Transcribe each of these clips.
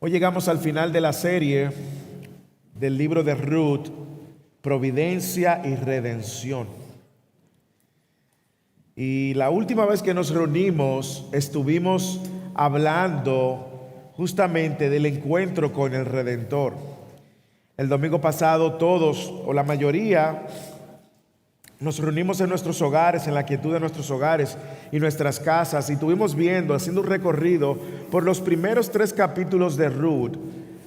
Hoy llegamos al final de la serie del libro de Ruth, Providencia y Redención. Y la última vez que nos reunimos estuvimos hablando justamente del encuentro con el Redentor. El domingo pasado todos o la mayoría nos reunimos en nuestros hogares, en la quietud de nuestros hogares y nuestras casas, y estuvimos haciendo un recorrido por los primeros 3 capítulos de Ruth,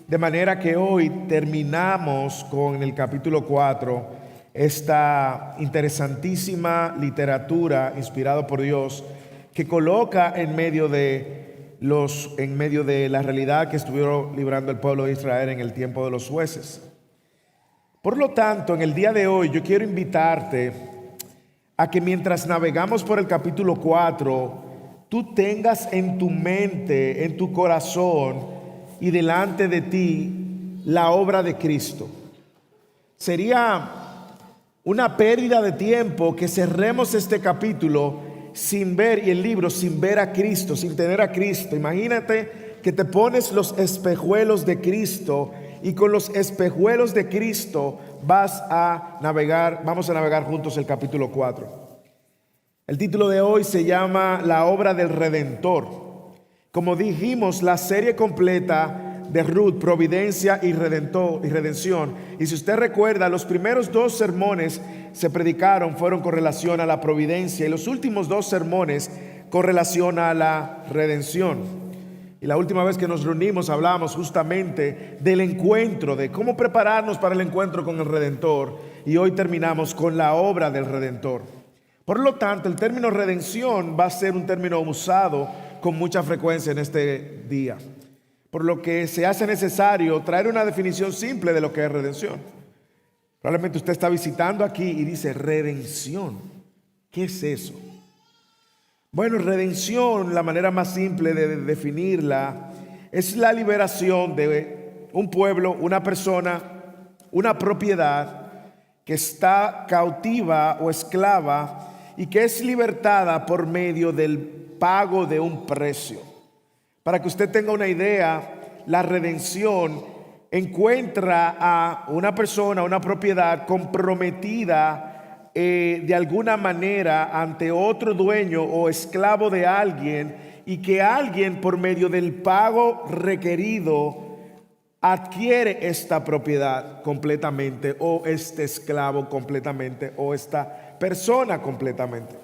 de manera que hoy terminamos con el capítulo 4, esta interesantísima literatura inspirada por Dios que coloca en medio de la realidad que estuvieron librando el pueblo de Israel en el tiempo de los jueces. Por lo tanto, en el día de hoy yo quiero invitarte a que mientras navegamos por el capítulo 4, tú tengas en tu mente, en tu corazón y delante de ti la obra de Cristo. Sería una pérdida de tiempo que cerremos este capítulo sin ver, y el libro sin ver a Cristo, sin tener a Cristo. Imagínate que te pones los espejuelos de Cristo y con los espejuelos de Cristo vamos a navegar juntos el capítulo 4. El título de hoy se llama La obra del Redentor. Como dijimos, la serie completa de Ruth, Providencia y Redención. Y si usted recuerda, los primeros 2 sermones fueron con relación a la providencia, y los últimos 2 sermones con relación a la redención. Y la última vez que nos reunimos hablamos justamente del encuentro, de cómo prepararnos para el encuentro con el Redentor, y hoy terminamos con la obra del Redentor. Por lo tanto, el término redención va a ser un término usado con mucha frecuencia en este día, por lo que se hace necesario traer una definición simple de lo que es redención. Probablemente usted está visitando aquí y dice: redención, ¿qué es eso? Bueno, redención, la manera más simple de definirla, es la liberación de un pueblo, una persona, una propiedad que está cautiva o esclava y que es libertada por medio del pago de un precio. Para que usted tenga una idea, la redención encuentra a una persona, una propiedad comprometida de alguna manera ante otro dueño o esclavo de alguien, y que alguien por medio del pago requerido adquiere esta propiedad completamente, o este esclavo completamente, o esta persona completamente.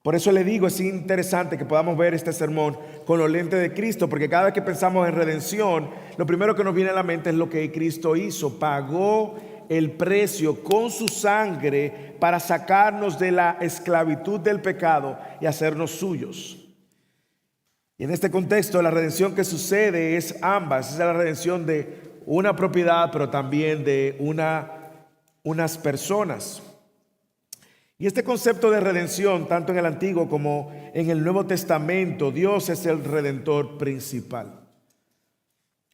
Por eso le digo, es interesante que podamos ver este sermón con los lentes de Cristo, porque cada vez que pensamos en redención, lo primero que nos viene a la mente es lo que Cristo hizo. Pagó el precio con su sangre para sacarnos de la esclavitud del pecado y hacernos suyos. Y en este contexto, la redención que sucede es ambas. Es la redención de una propiedad, pero también de unas personas. Y este concepto de redención, tanto en el Antiguo como en el Nuevo Testamento, Dios es el Redentor principal.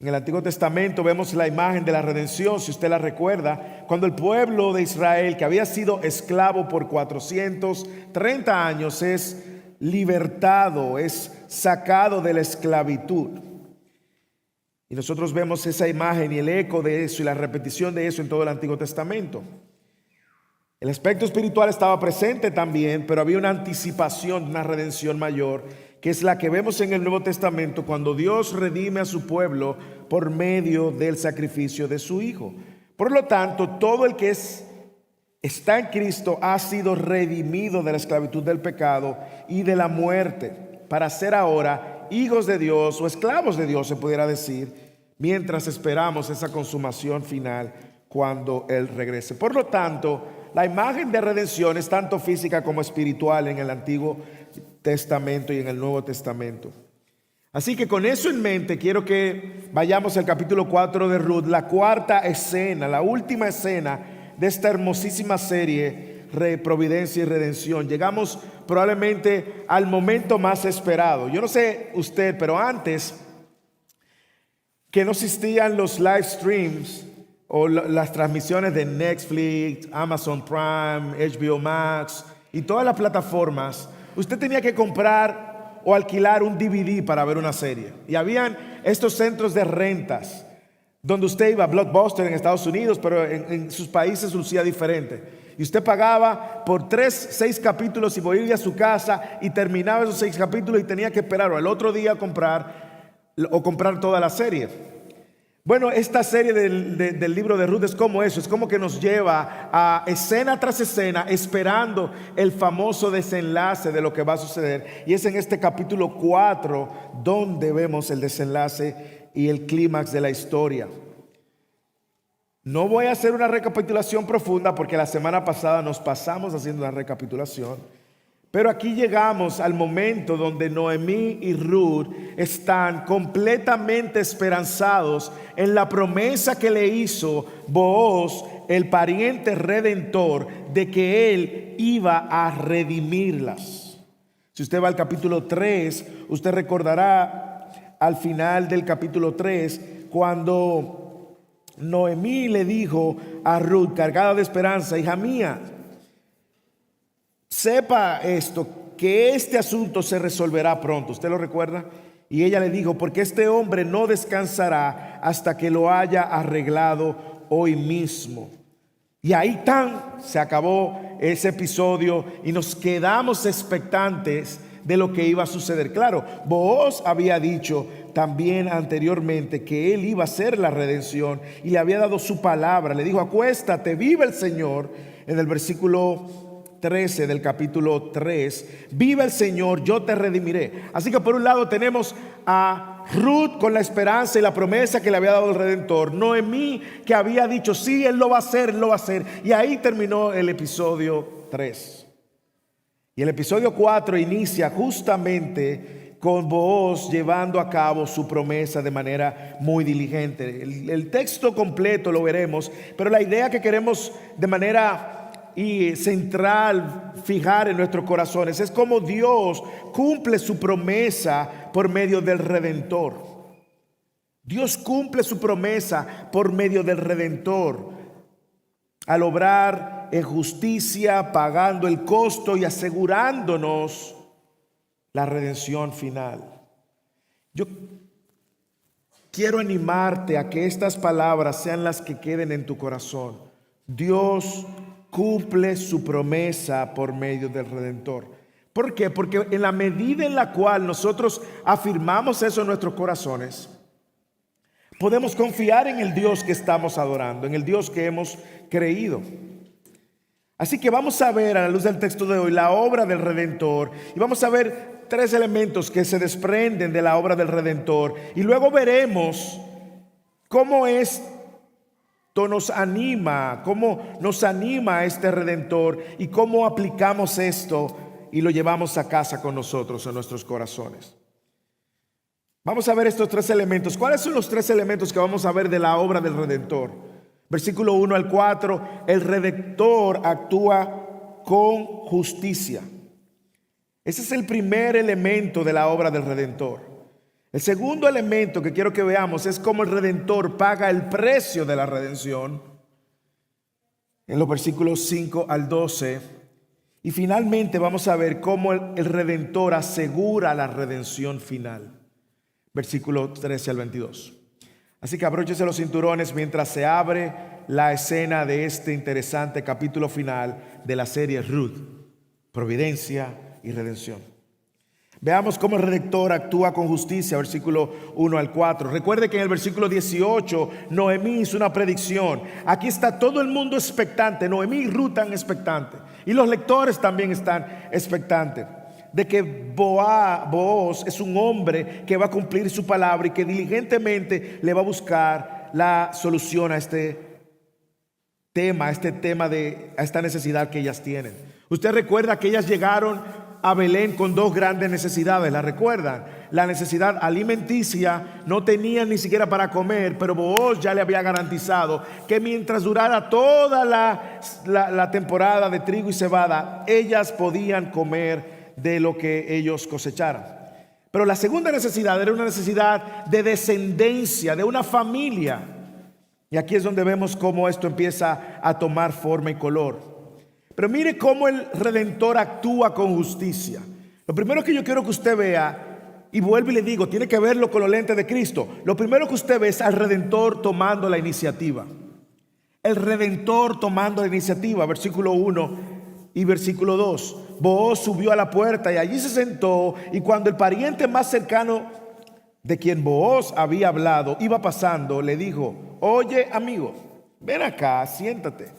En el Antiguo Testamento vemos la imagen de la redención, si usted la recuerda, cuando el pueblo de Israel, que había sido esclavo por 430 años, es libertado, es sacado de la esclavitud. Y nosotros vemos esa imagen y el eco de eso y la repetición de eso en todo el Antiguo Testamento. El aspecto espiritual estaba presente también, pero había una anticipación de una redención mayor, que es la que vemos en el Nuevo Testamento cuando Dios redime a su pueblo por medio del sacrificio de su Hijo. Por lo tanto, todo el que está en Cristo ha sido redimido de la esclavitud del pecado y de la muerte, para ser ahora hijos de Dios o esclavos de Dios, se pudiera decir, mientras esperamos esa consumación final cuando Él regrese. Por lo tanto, la imagen de redención es tanto física como espiritual en el Antiguo Testamento y en el Nuevo Testamento. Así que con eso en mente quiero que vayamos al capítulo 4 de Ruth, la cuarta escena, la última escena de esta hermosísima serie Providencia y Redención. Llegamos probablemente al momento más esperado. Yo no sé usted, pero antes que no existían los live streams o las transmisiones de Netflix, Amazon Prime, HBO Max y todas las plataformas, usted tenía que comprar o alquilar un DVD para ver una serie. Y habían estos centros de rentas, donde usted iba a Blockbuster en Estados Unidos, pero en sus países lucía diferente. Y usted pagaba por 6 capítulos y volvía a su casa y terminaba esos 6 capítulos y tenía que esperar o el otro día comprar toda la serie. Bueno, esta serie del libro de Ruth es como eso, es como que nos lleva a escena tras escena esperando el famoso desenlace de lo que va a suceder. Y es en este capítulo 4 donde vemos el desenlace y el clímax de la historia. No voy a hacer una recapitulación profunda porque la semana pasada nos pasamos haciendo una recapitulación. Pero aquí llegamos al momento donde Noemí y Ruth están completamente esperanzados en la promesa que le hizo Booz, el pariente redentor, de que él iba a redimirlas. Si usted va al capítulo 3, usted recordará al final del capítulo 3, cuando Noemí le dijo a Ruth, cargada de esperanza: hija mía, sepa esto, que este asunto se resolverá pronto. ¿Usted lo recuerda? Y ella le dijo: porque este hombre no descansará hasta que lo haya arreglado hoy mismo. Y ahí se acabó ese episodio y nos quedamos expectantes de lo que iba a suceder. Claro, Booz había dicho también anteriormente que él iba a hacer la redención y le había dado su palabra. Le dijo: acuéstate, vive el Señor. En el versículo 13 del capítulo 3, vive el Señor, yo te redimiré. Así que por un lado tenemos a Ruth con la esperanza y la promesa que le había dado el Redentor. Noemí, que había dicho: sí, él lo va a hacer, él lo va a hacer. Y ahí terminó el episodio 3. Y el episodio 4 inicia justamente con Booz llevando a cabo su promesa de manera muy diligente. El texto completo lo veremos, pero la idea que queremos de manera central fijar en nuestros corazones es cómo Dios cumple su promesa por medio del Redentor. Dios cumple su promesa por medio del Redentor, al obrar en justicia, pagando el costo y asegurándonos la redención final. Yo quiero animarte a que estas palabras sean las que queden en tu corazón. Dios cumple su promesa por medio del Redentor. ¿Por qué? Porque en la medida en la cual nosotros afirmamos eso en nuestros corazones, podemos confiar en el Dios que estamos adorando, en el Dios que hemos creído. Así que vamos a ver, a la luz del texto de hoy, la obra del Redentor, y vamos a ver 3 elementos que se desprenden de la obra del Redentor, y luego veremos cómo esto nos anima a este Redentor y cómo aplicamos esto y lo llevamos a casa con nosotros en nuestros corazones. Vamos a ver estos 3 elementos. ¿Cuáles son los 3 elementos que vamos a ver de la obra del Redentor? Versículo 1 al 4, el Redentor actúa con justicia. Ese es el primer elemento de la obra del Redentor. El segundo elemento que quiero que veamos es cómo el Redentor paga el precio de la redención, en los versículos 5 al 12. Y finalmente vamos a ver cómo el Redentor asegura la redención final, versículo 13 al 22. Así que abróchese los cinturones mientras se abre la escena de este interesante capítulo final de la serie Ruth, providencia y redención. Veamos cómo el Redentor actúa con justicia, versículo 1 al 4. Recuerde que en el versículo 18 Noemí hizo una predicción. Aquí está todo el mundo expectante. Noemí y Ruth están expectantes, y los lectores también están expectantes de que Booz es un hombre que va a cumplir su palabra y que diligentemente le va a buscar la solución a este tema, a esta necesidad que ellas tienen. Usted recuerda que ellas llegaron a Belén con 2 grandes necesidades, ¿la recuerdan? La necesidad alimenticia, no tenían ni siquiera para comer, pero Booz ya le había garantizado que mientras durara toda la temporada de trigo y cebada, ellas podían comer de lo que ellos cosecharan. Pero la segunda necesidad era una necesidad de descendencia, de una familia. Y aquí es donde vemos cómo esto empieza a tomar forma y color. Pero mire cómo el Redentor actúa con justicia. Lo primero que yo quiero que usted vea Y vuelvo y le digo, tiene que verlo con los lentes de Cristo. Lo primero que usted ve es al Redentor tomando la iniciativa. El Redentor tomando la iniciativa, versículo 1 y versículo 2. Booz subió a la puerta y allí se sentó, y cuando el pariente más cercano de quien Booz había hablado iba pasando, le dijo: oye, amigo, ven acá, siéntate.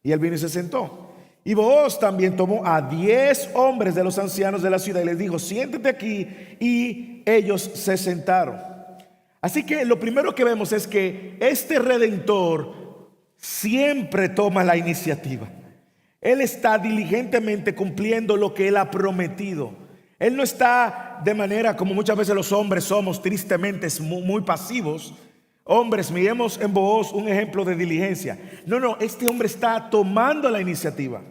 Y él vino y se sentó. Y Booz también tomó a 10 hombres de los ancianos de la ciudad y les dijo: siéntate aquí. Y ellos se sentaron. Así que lo primero que vemos es que este Redentor siempre toma la iniciativa. Él está diligentemente cumpliendo lo que Él ha prometido. Él no está de manera como muchas veces los hombres somos, tristemente muy pasivos. Hombres, miremos en Booz un ejemplo de diligencia. No, este hombre está tomando la iniciativa.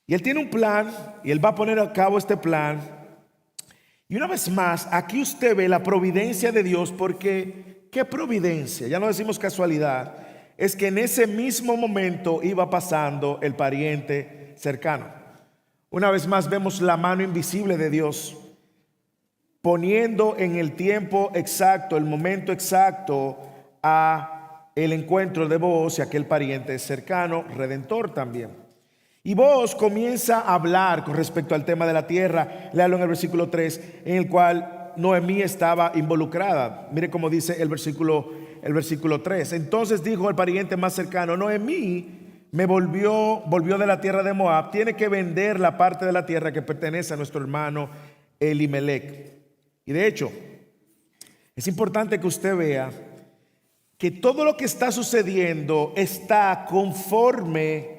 Y él tiene un plan, y él va a poner a cabo este plan. Y una vez más, aquí usted ve la providencia de Dios, porque ¿qué providencia? Ya no decimos casualidad. Es que en ese mismo momento iba pasando el pariente cercano. Una vez más vemos la mano invisible de Dios poniendo en el tiempo exacto, el momento exacto, a el encuentro de Booz y aquel pariente cercano, redentor también. Y Booz comienza a hablar con respecto al tema de la tierra. Léalo en el versículo 3, en el cual Noemí estaba involucrada. Mire cómo dice el versículo 3. Entonces dijo el pariente más cercano: Noemí volvió de la tierra de Moab, tiene que vender la parte de la tierra que pertenece a nuestro hermano Elimelec. Y de hecho, es importante que usted vea que todo lo que está sucediendo está conforme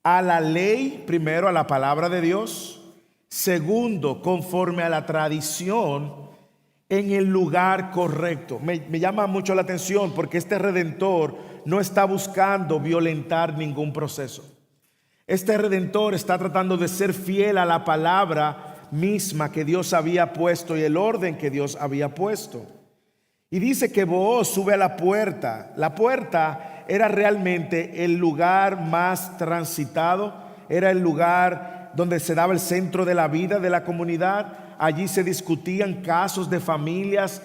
a la ley, primero a la palabra de Dios, segundo conforme a la tradición, en el lugar correcto. Me llama mucho la atención porque este Redentor no está buscando violentar ningún proceso. Este Redentor está tratando de ser fiel a la palabra misma que Dios había puesto y el orden que Dios había puesto. Y dice que Booz sube a la puerta. La puerta era realmente el lugar más transitado, era el lugar donde se daba el centro de la vida de la comunidad. Allí se discutían casos de familias,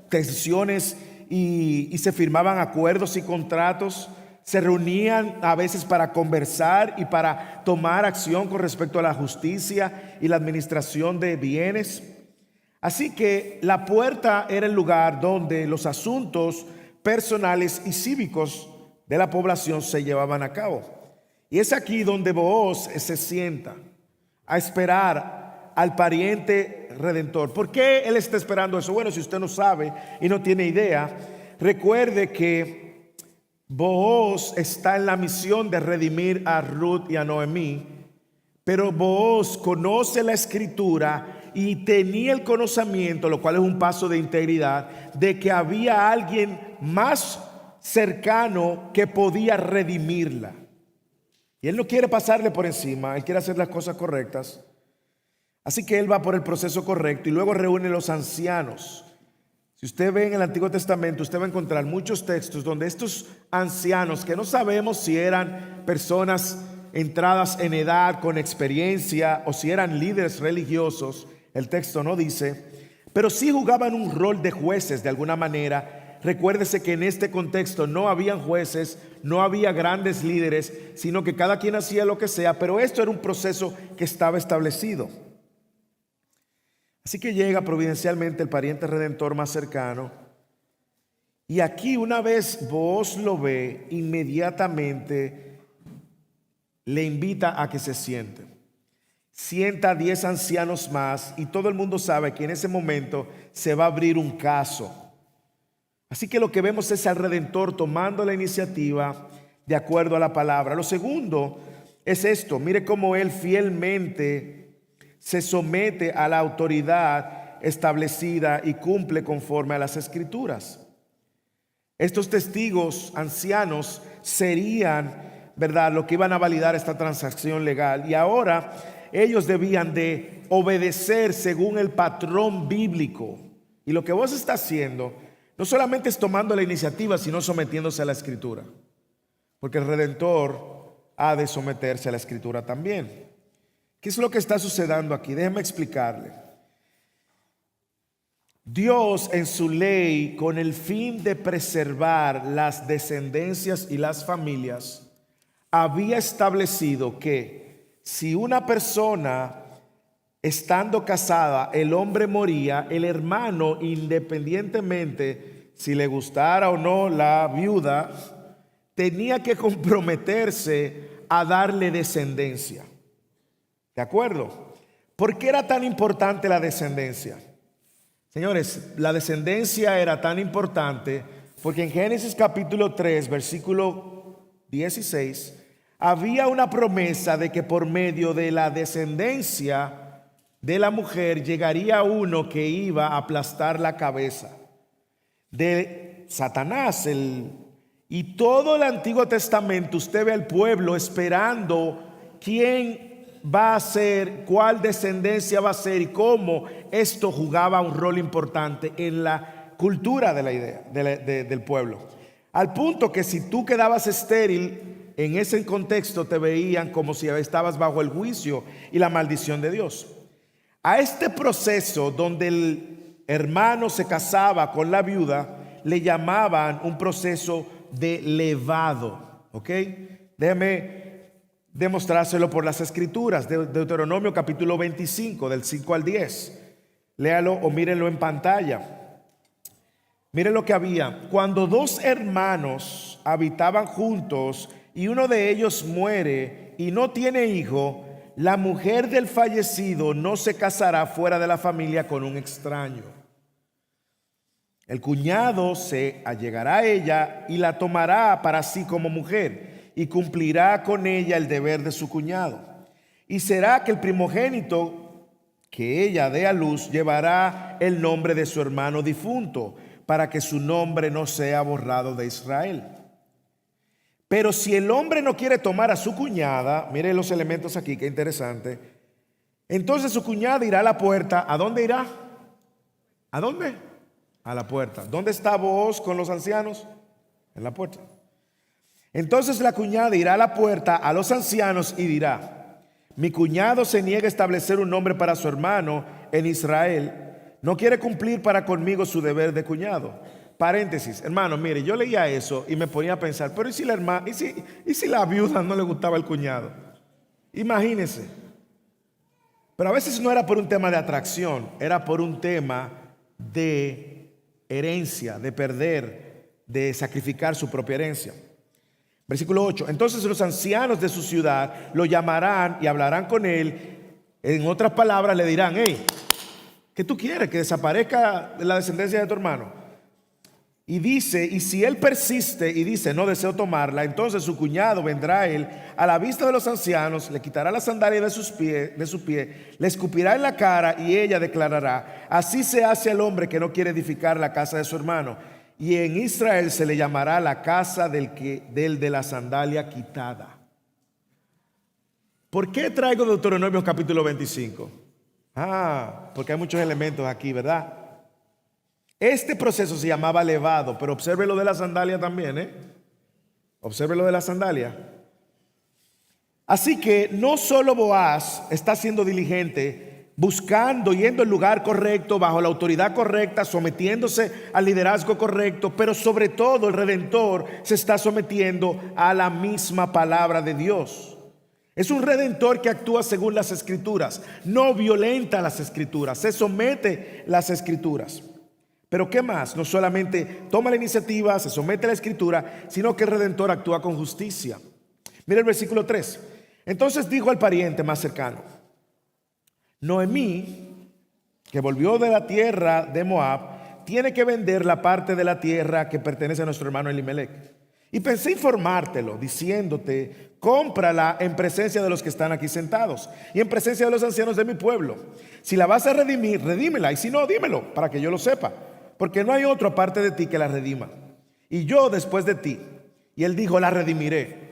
tensiones y se firmaban acuerdos y contratos. Se reunían a veces para conversar y para tomar acción con respecto a la justicia y la administración de bienes. Así que la puerta era el lugar donde los asuntos personales y cívicos de la población se llevaban a cabo. Y es aquí donde Booz se sienta a esperar al pariente redentor. ¿Por qué él está esperando eso? Bueno, si usted no sabe y no tiene idea, recuerde que Booz está en la misión de redimir a Ruth y a Noemí, pero Booz conoce la escritura y tenía el conocimiento, lo cual es un paso de integridad, de que había alguien más cercano que podía redimirla. Y él no quiere pasarle por encima, él quiere hacer las cosas correctas. Así que él va por el proceso correcto y luego reúne los ancianos. Si usted ve en el Antiguo Testamento, usted va a encontrar muchos textos donde estos ancianos, que no sabemos si eran personas entradas en edad, con experiencia, o si eran líderes religiosos, el texto no dice, pero sí jugaban un rol de jueces de alguna manera. Recuérdese que en este contexto no habían jueces, no había grandes líderes, sino que cada quien hacía lo que sea, pero esto era un proceso que estaba establecido. Así que llega providencialmente el pariente redentor más cercano. Y aquí, una vez Booz lo ve, inmediatamente le invita a que se siente. Sienta a 10 ancianos más y todo el mundo sabe que en ese momento se va a abrir un caso. Así que lo que vemos es al Redentor tomando la iniciativa de acuerdo a la palabra. Lo segundo es esto. Mire cómo él fielmente se somete a la autoridad establecida y cumple conforme a las Escrituras. Estos testigos ancianos serían, ¿verdad?, lo que iban a validar esta transacción legal. Y ahora ellos debían de obedecer según el patrón bíblico. Y lo que vos está haciendo no solamente es tomando la iniciativa, sino sometiéndose a la Escritura. Porque el Redentor ha de someterse a la Escritura también. ¿Qué es lo que está sucediendo aquí? Déjeme explicarle. Dios en su ley, con el fin de preservar las descendencias y las familias, había establecido que si una persona estando casada, el hombre moría, el hermano, independientemente si le gustara o no la viuda, tenía que comprometerse a darle descendencia. ¿De acuerdo? ¿Por qué era tan importante la descendencia? Señores, la descendencia era tan importante porque en Génesis capítulo 3, versículo 16, había una promesa de que por medio de la descendencia de la mujer llegaría uno que iba a aplastar la cabeza de Satanás. Y todo el Antiguo Testamento usted ve al pueblo esperando quién va a ser, cuál descendencia va a ser y cómo esto jugaba un rol importante en la cultura de la idea del pueblo. Al punto que si tú quedabas estéril en ese contexto te veían como si estabas bajo el juicio y la maldición de Dios. A este proceso donde el hermano se casaba con la viuda le llamaban un proceso de levado. ¿Ok? Déjeme demostrárselo por las escrituras. Deuteronomio capítulo 25 del 5 al 10. Léalo o mírenlo en pantalla. Miren lo que había. Cuando dos hermanos habitaban juntos y uno de ellos muere y no tiene hijo, la mujer del fallecido no se casará fuera de la familia con un extraño. El cuñado se allegará a ella y la tomará para sí como mujer y cumplirá con ella el deber de su cuñado. Y será que el primogénito que ella dé a luz llevará el nombre de su hermano difunto, para que su nombre no sea borrado de Israel. Pero si el hombre no quiere tomar a su cuñada, mire los elementos aquí, qué interesante. Entonces su cuñada irá a la puerta. ¿A dónde irá? ¿A dónde? A la puerta. ¿Dónde está Booz con los ancianos? En la puerta. Entonces la cuñada irá a la puerta a los ancianos y dirá: mi cuñado se niega a establecer un nombre para su hermano en Israel. No quiere cumplir para conmigo su deber de cuñado. Paréntesis, hermano, mire, yo leía eso y me ponía a pensar, pero ¿y si la hermana, y si la viuda no le gustaba el cuñado? Imagínense. Pero a veces no era por un tema de atracción, era por un tema de herencia, de perder, de sacrificar su propia herencia. Versículo 8. Entonces los ancianos de su ciudad lo llamarán y hablarán con él. En otras palabras le dirán: hey, ¿qué tú quieres? ¿Que desaparezca la descendencia de tu hermano? Y dice, y si él persiste y dice: no deseo tomarla, entonces su cuñado vendrá a él a la vista de los ancianos, le quitará la sandalia de su pie, le escupirá en la cara y ella declarará: así se hace al hombre que no quiere edificar la casa de su hermano. Y en Israel se le llamará la casa del de la sandalia quitada. ¿Por qué traigo Deuteronomio capítulo 25? Porque hay muchos elementos aquí, ¿verdad? Este proceso se llamaba levado, pero observe lo de la sandalia también, Observe lo de la sandalia. Así que no solo Boaz está siendo diligente, buscando, yendo al lugar correcto, bajo la autoridad correcta, sometiéndose al liderazgo correcto, pero sobre todo el Redentor se está sometiendo a la misma palabra de Dios. Es un Redentor que actúa según las Escrituras, no violenta las Escrituras, se somete a las Escrituras. Pero ¿qué más? No solamente toma la iniciativa, se somete a la Escritura, sino que el Redentor actúa con justicia. Mira el versículo 3. Entonces dijo al pariente más cercano: Noemí, que volvió de la tierra de Moab, tiene que vender la parte de la tierra que pertenece a nuestro hermano Elimelech. Y pensé informártelo, diciéndote: cómprala en presencia de los que están aquí sentados y en presencia de los ancianos de mi pueblo. Si la vas a redimir, redímela, y si no, dímelo, para que yo lo sepa, porque no hay otro aparte de ti que la redima, y yo después de ti. Y él dijo: la redimiré.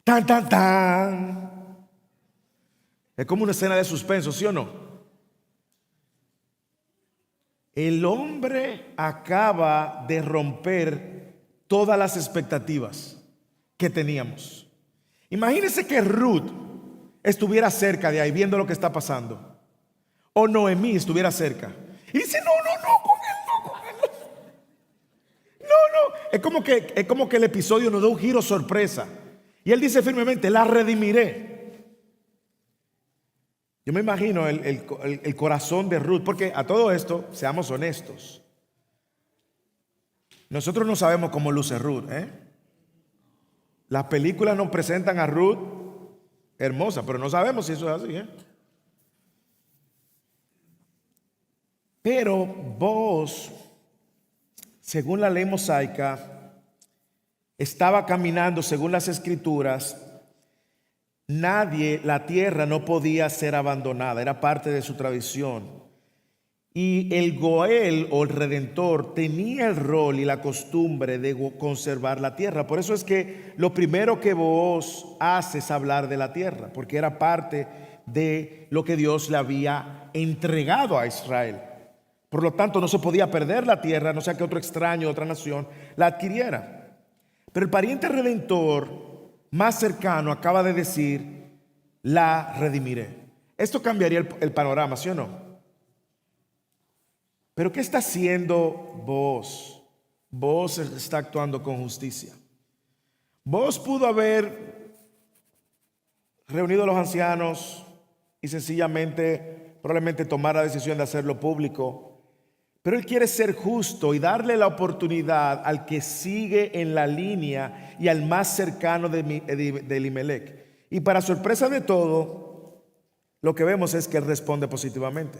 Tan, tan, tan. Es como una escena de suspenso, ¿sí o no? El hombre acaba de romper todas las expectativas que teníamos. Imagínense que Ruth estuviera cerca de ahí viendo lo que está pasando, o Noemí estuviera cerca. Y dice, no, con él no, con él no. No. Es como que el episodio nos da un giro sorpresa. Y él dice firmemente, la redimiré. Yo me imagino el corazón de Ruth, porque a todo esto, seamos honestos, nosotros no sabemos cómo luce Ruth, ¿eh? Las películas nos presentan a Ruth hermosa, pero no sabemos si eso es así, ¿eh? Pero vos, según la ley mosaica, estaba caminando según las escrituras. La tierra no podía ser abandonada, era parte de su tradición. Y el Goel o el Redentor tenía el rol y la costumbre de conservar la tierra. Por eso es que lo primero que Booz hace es hablar de la tierra, porque era parte de lo que Dios le había entregado a Israel. Por lo tanto, no se podía perder la tierra, no sea que otro extraño, otra nación la adquiriera. Pero el pariente redentor más cercano acaba de decir, la redimiré. Esto cambiaría el panorama, ¿sí o no? Pero ¿qué está haciendo Booz? Booz está actuando con justicia. Booz pudo haber reunido a los ancianos y sencillamente, probablemente tomar la decisión de hacerlo público. Pero él quiere ser justo y darle la oportunidad al que sigue en la línea y al más cercano de Elimelech. Y para sorpresa de todo, lo que vemos es que él responde positivamente.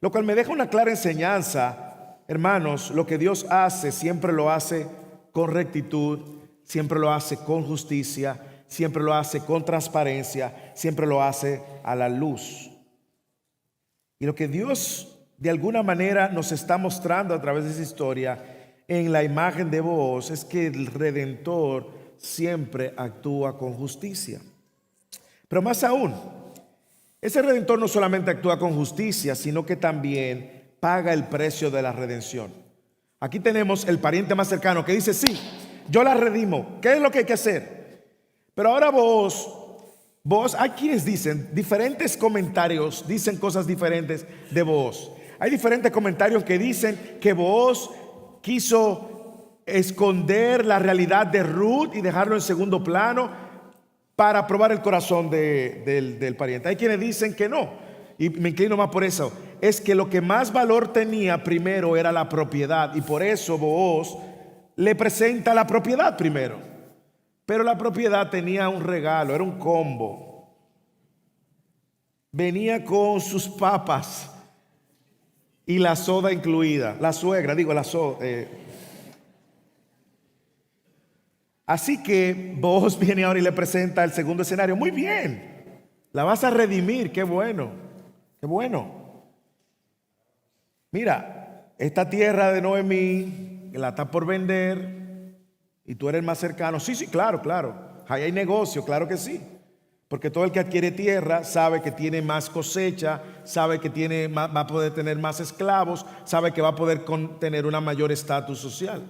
Lo cual me deja una clara enseñanza, hermanos, lo que Dios hace siempre lo hace con rectitud, siempre lo hace con justicia, siempre lo hace con transparencia, siempre lo hace a la luz. Y lo que Dios de alguna manera nos está mostrando a través de esa historia en la imagen de Booz es que el Redentor siempre actúa con justicia. Pero más aún, ese Redentor no solamente actúa con justicia, sino que también paga el precio de la redención. Aquí tenemos el pariente más cercano que dice, sí, yo la redimo. ¿Qué es lo que hay que hacer? Pero ahora vos, hay quienes dicen, diferentes comentarios dicen cosas diferentes de Booz. Hay diferentes comentarios que dicen que Booz quiso esconder la realidad de Ruth y dejarlo en segundo plano para probar el corazón del pariente. Hay quienes dicen que no, y me inclino más por eso. Es que lo que más valor tenía primero era la propiedad, y por eso Booz le presenta la propiedad primero. Pero la propiedad tenía un regalo, era un combo. Venía con sus papas y la soda incluida, la suegra, la soda. Así que Booz viene ahora y le presenta el segundo escenario. Muy bien, la vas a redimir, qué bueno, qué bueno. Mira, esta tierra de Noemí, la está por vender y tú eres el más cercano. Sí, claro. Ahí hay negocio, claro que sí. Porque todo el que adquiere tierra sabe que tiene más cosecha, sabe que va a poder tener más esclavos, sabe que va a poder tener una mayor estatus social.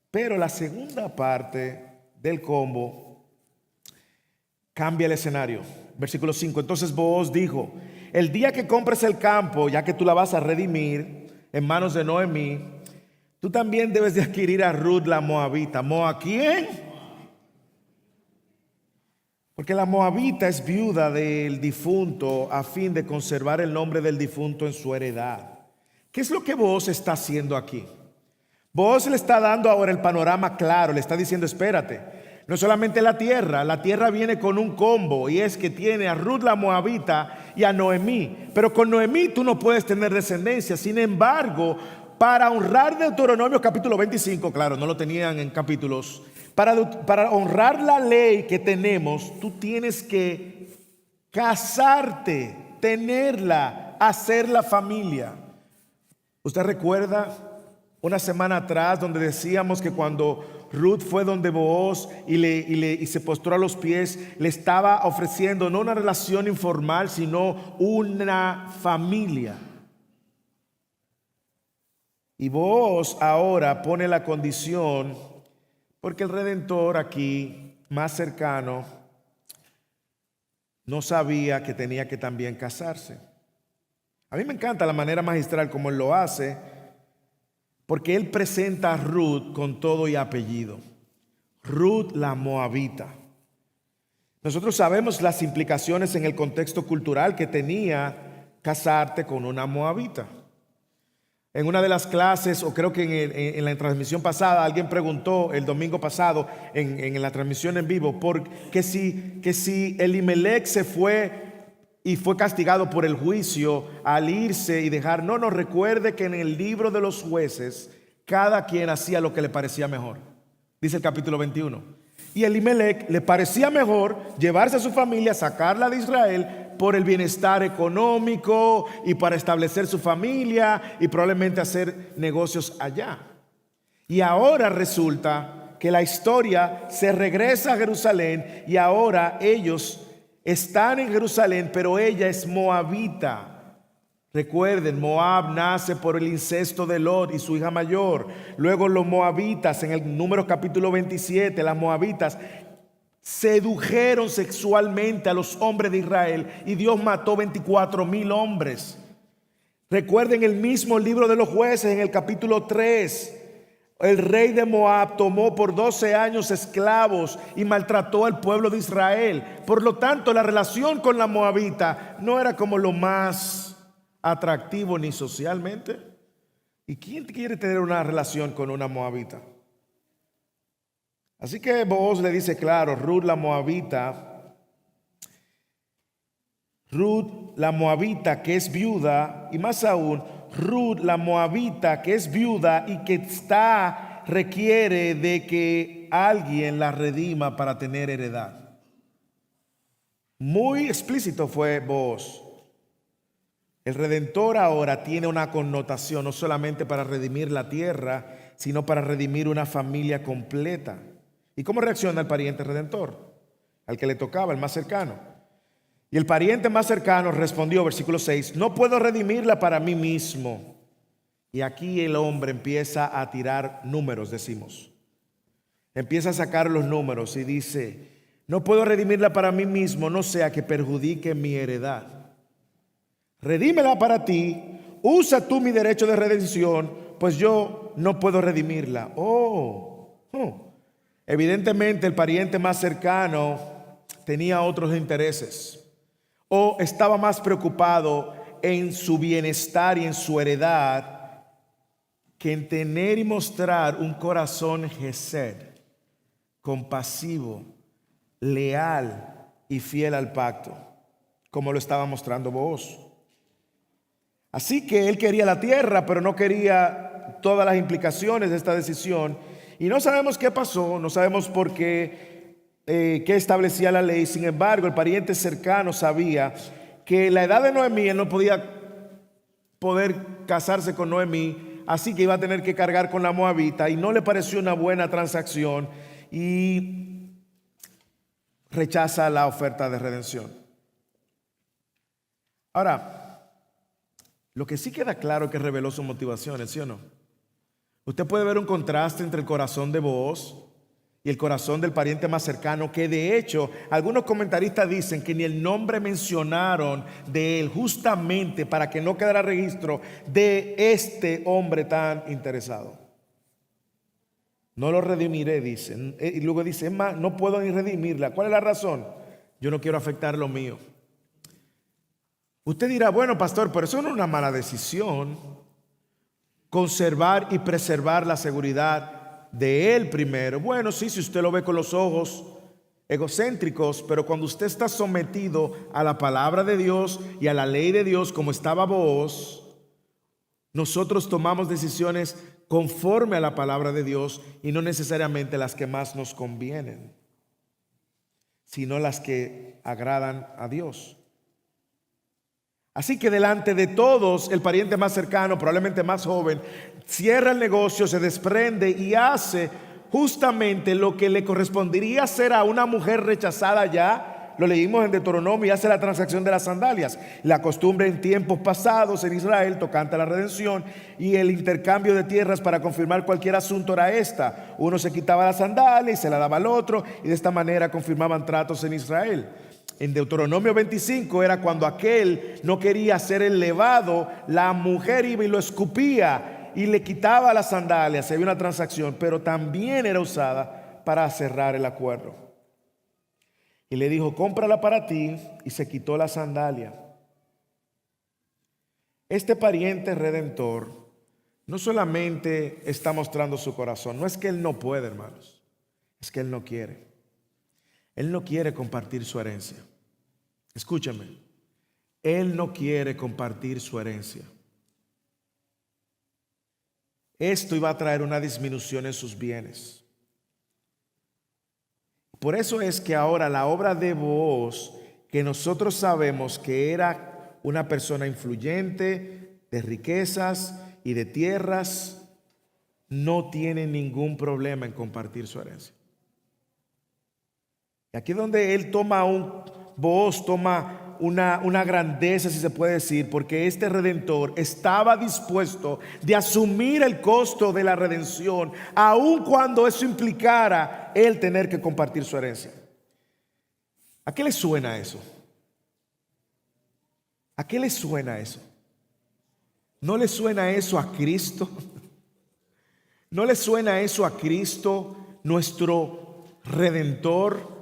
Pero la segunda parte del combo cambia el escenario. Versículo 5. Entonces Booz dijo, el día que compres el campo, ya que tú la vas a redimir en manos de Noemí, tú también debes de adquirir a Ruth la moabita. ¿A quién? Porque la moabita es viuda del difunto a fin de conservar el nombre del difunto en su heredad. ¿Qué es lo que Booz está haciendo aquí? Booz le está dando ahora el panorama claro, le está diciendo, espérate, no solamente la tierra viene con un combo, y es que tiene a Ruth la moabita y a Noemí, pero con Noemí tú no puedes tener descendencia. Sin embargo, para honrar Deuteronomio capítulo 25, claro, no lo tenían en capítulos, para honrar la ley que tenemos, tú tienes que casarte, tenerla, hacer la familia. ¿Usted recuerda una semana atrás donde decíamos que cuando Ruth fue donde Booz y se postró a los pies, le estaba ofreciendo no una relación informal, sino una familia? Y Booz ahora pone la condición, porque el Redentor aquí, más cercano, no sabía que tenía que también casarse. A mí me encanta la manera magistral como él lo hace, porque él presenta a Ruth con todo y apellido. Ruth la moabita. Nosotros sabemos las implicaciones en el contexto cultural que tenía casarte con una moabita. En una de las clases, o creo que en la transmisión pasada, alguien preguntó el domingo pasado en la transmisión en vivo que si Elimelech se fue y fue castigado por el juicio al irse y dejar. No nos recuerde que en el libro de los jueces cada quien hacía lo que le parecía mejor, dice el capítulo 21. Y Elimelech le parecía mejor llevarse a su familia, sacarla de Israel por el bienestar económico y para establecer su familia y probablemente hacer negocios allá. Y ahora resulta que la historia se regresa a Jerusalén y ahora ellos están en Jerusalén, pero ella es moabita. Recuerden, Moab nace por el incesto de Lot y su hija mayor. Luego los moabitas, en el Números capítulo 27, las moabitas sedujeron sexualmente a los hombres de Israel y Dios mató 24,000 hombres. Recuerden el mismo libro de los jueces en el capítulo 3. El rey de Moab tomó por 12 años esclavos y maltrató al pueblo de Israel. Por lo tanto, la relación con la moabita no era como lo más atractivo ni socialmente. ¿Y quién quiere tener una relación con una moabita? Así que Booz le dice claro, Ruth la moabita que es viuda, y más aún, Ruth la moabita que es viuda y que requiere de que alguien la redima para tener heredad. Muy explícito fue Booz. El Redentor ahora tiene una connotación no solamente para redimir la tierra, sino para redimir una familia completa. ¿Y cómo reacciona el pariente redentor? Al que le tocaba, el más cercano. Y el pariente más cercano respondió, versículo 6, no puedo redimirla para mí mismo. Y aquí el hombre empieza a tirar números, decimos. Empieza a sacar los números y dice, no puedo redimirla para mí mismo, no sea que perjudique mi heredad. Redímela para ti, usa tú mi derecho de redención, pues yo no puedo redimirla. Evidentemente el pariente más cercano tenía otros intereses o estaba más preocupado en su bienestar y en su heredad que en tener y mostrar un corazón gesed, compasivo, leal y fiel al pacto, como lo estaba mostrando Booz. Así que él quería la tierra, pero no quería todas las implicaciones de esta decisión. Y no sabemos qué pasó, no sabemos por qué establecía la ley. Sin embargo, el pariente cercano sabía que la edad de Noemí, él no poder casarse con Noemí, así que iba a tener que cargar con la moabita y no le pareció una buena transacción y rechaza la oferta de redención. Ahora, lo que sí queda claro es que reveló sus motivaciones, ¿sí o no? Usted puede ver un contraste entre el corazón de Booz y el corazón del pariente más cercano, que de hecho algunos comentaristas dicen que ni el nombre mencionaron de él justamente para que no quedara registro de este hombre tan interesado. No lo redimiré, dicen. Y luego dice, es más, no puedo ni redimirla. ¿Cuál es la razón? Yo no quiero afectar lo mío. Usted dirá, bueno, pastor, pero eso no es una mala decisión. Conservar y preservar la seguridad de él primero. Bueno, sí, si usted lo ve con los ojos egocéntricos, pero cuando usted está sometido a la palabra de Dios y a la ley de Dios, como estaba Booz, nosotros tomamos decisiones conforme a la palabra de Dios y no necesariamente las que más nos convienen, sino las que agradan a Dios. Así que delante de todos, el pariente más cercano, probablemente más joven, cierra el negocio, se desprende y hace justamente lo que le correspondería hacer a una mujer rechazada ya. Lo leímos en Deuteronomio y hace la transacción de las sandalias. La costumbre en tiempos pasados en Israel tocante a la redención y el intercambio de tierras para confirmar cualquier asunto era esta. Uno se quitaba la sandalia y se la daba al otro y de esta manera confirmaban tratos en Israel. En Deuteronomio 25 era cuando aquel no quería ser elevado, la mujer iba y lo escupía y le quitaba las sandalias. Había una transacción, pero también era usada para cerrar el acuerdo. Y le dijo, cómprala para ti, y se quitó la sandalia. Este pariente redentor no solamente está mostrando su corazón, no es que él no puede, hermanos, es que él no quiere. Él no quiere compartir su herencia. Escúchame, él no quiere compartir su herencia. Esto iba a traer una disminución en sus bienes. Por eso es que ahora la obra de Booz, que nosotros sabemos que era una persona influyente, de riquezas y de tierras, no tiene ningún problema en compartir su herencia. Y aquí es donde él Booz toma una grandeza, si se puede decir, porque este redentor estaba dispuesto de asumir el costo de la redención, aun cuando eso implicara él tener que compartir su herencia. ¿A qué le suena eso? ¿A qué le suena eso? ¿No le suena eso a Cristo? ¿No le suena eso a Cristo, nuestro redentor,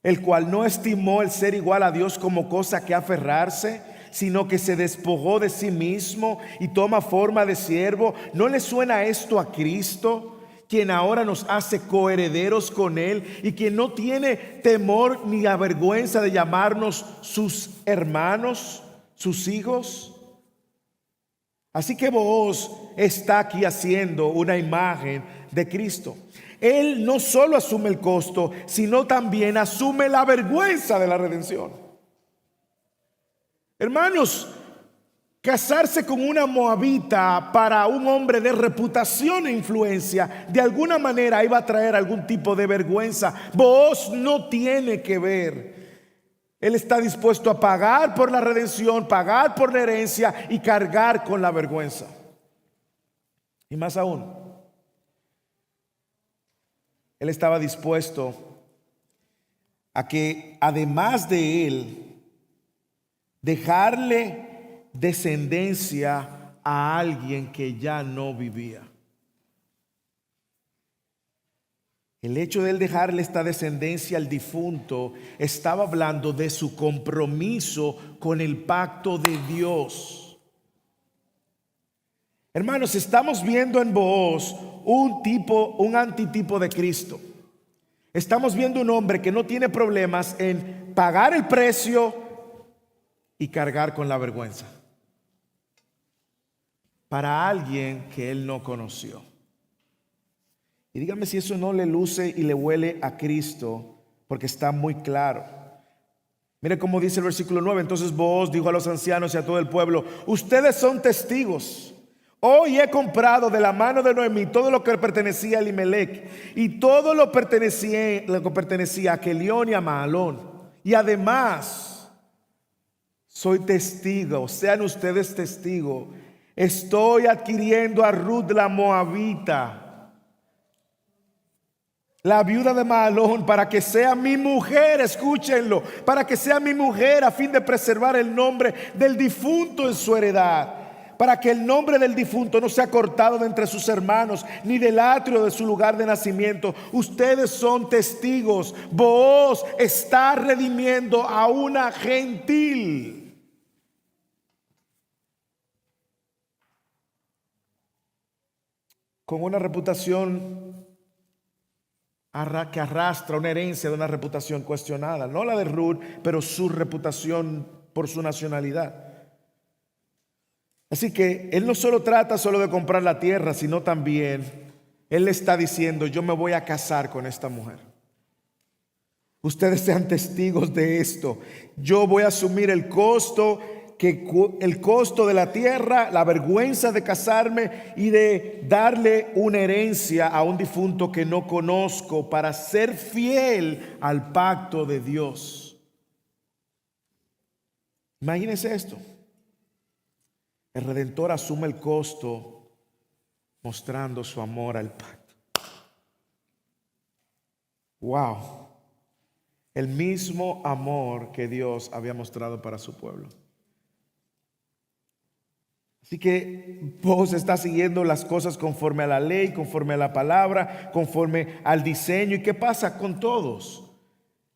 el cual no estimó el ser igual a Dios como cosa que aferrarse, sino que se despojó de sí mismo y toma forma de siervo? ¿No le suena esto a Cristo, quien ahora nos hace coherederos con Él y quien no tiene temor ni avergüenza de llamarnos sus hermanos, sus hijos? Así que Booz está aquí haciendo una imagen de Cristo. Él no solo asume el costo, sino también asume la vergüenza de la redención. Hermanos, casarse con una moabita para un hombre de reputación e influencia, de alguna manera iba a traer algún tipo de vergüenza. Booz no tiene que ver. Él está dispuesto a pagar por la redención, pagar por la herencia y cargar con la vergüenza. Y más aún, él estaba dispuesto a que, además de él, dejarle descendencia a alguien que ya no vivía. El hecho de él dejarle esta descendencia al difunto estaba hablando de su compromiso con el pacto de Dios. Hermanos, estamos viendo en Booz un antitipo de Cristo. Estamos viendo un hombre que no tiene problemas en pagar el precio y cargar con la vergüenza para alguien que él no conoció. Y dígame si eso no le luce y le huele a Cristo, porque está muy claro. Mire cómo dice el versículo 9. Entonces Booz dijo a los ancianos y a todo el pueblo: ustedes son testigos. Hoy he comprado de la mano de Noemí todo lo que pertenecía a Elimelech y todo lo que pertenecía a Kelión y a Mahalón. Y además soy testigo, sean ustedes testigos, estoy adquiriendo a Ruth la moabita, la viuda de Mahalón, para que sea mi mujer. Escúchenlo, para que sea mi mujer, a fin de preservar el nombre del difunto en su heredad, para que el nombre del difunto no sea cortado de entre sus hermanos, ni del atrio de su lugar de nacimiento. Ustedes son testigos. Booz está redimiendo a una gentil. Con una reputación que arrastra una herencia de una reputación cuestionada, no la de Ruth, pero su reputación por su nacionalidad. Así que él no solo trata de comprar la tierra, sino también él le está diciendo: yo me voy a casar con esta mujer. Ustedes sean testigos de esto. Yo voy a asumir el costo de la tierra, la vergüenza de casarme y de darle una herencia a un difunto que no conozco, para ser fiel al pacto de Dios. Imagínense esto. El Redentor asume el costo mostrando su amor al pacto. Wow. el mismo amor que Dios había mostrado para su pueblo. Así que vos estás siguiendo las cosas conforme a la ley, conforme a la palabra, conforme al diseño. ¿Y qué pasa con todos?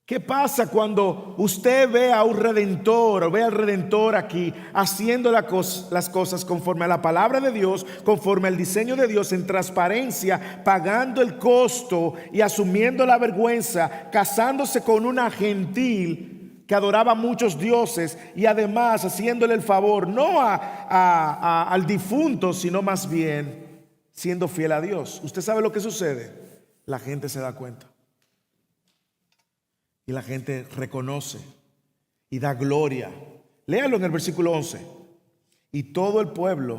¿Qué pasa cuando usted ve a un redentor o ve al redentor aquí haciendo las cosas conforme a la palabra de Dios, conforme al diseño de Dios, en transparencia, pagando el costo y asumiendo la vergüenza, casándose con una gentil que adoraba muchos dioses y además haciéndole el favor no al difunto, sino más bien siendo fiel a Dios? ¿Usted sabe lo que sucede? La gente se da cuenta. Y la gente reconoce y da gloria. Léalo en el versículo 11. Y todo el pueblo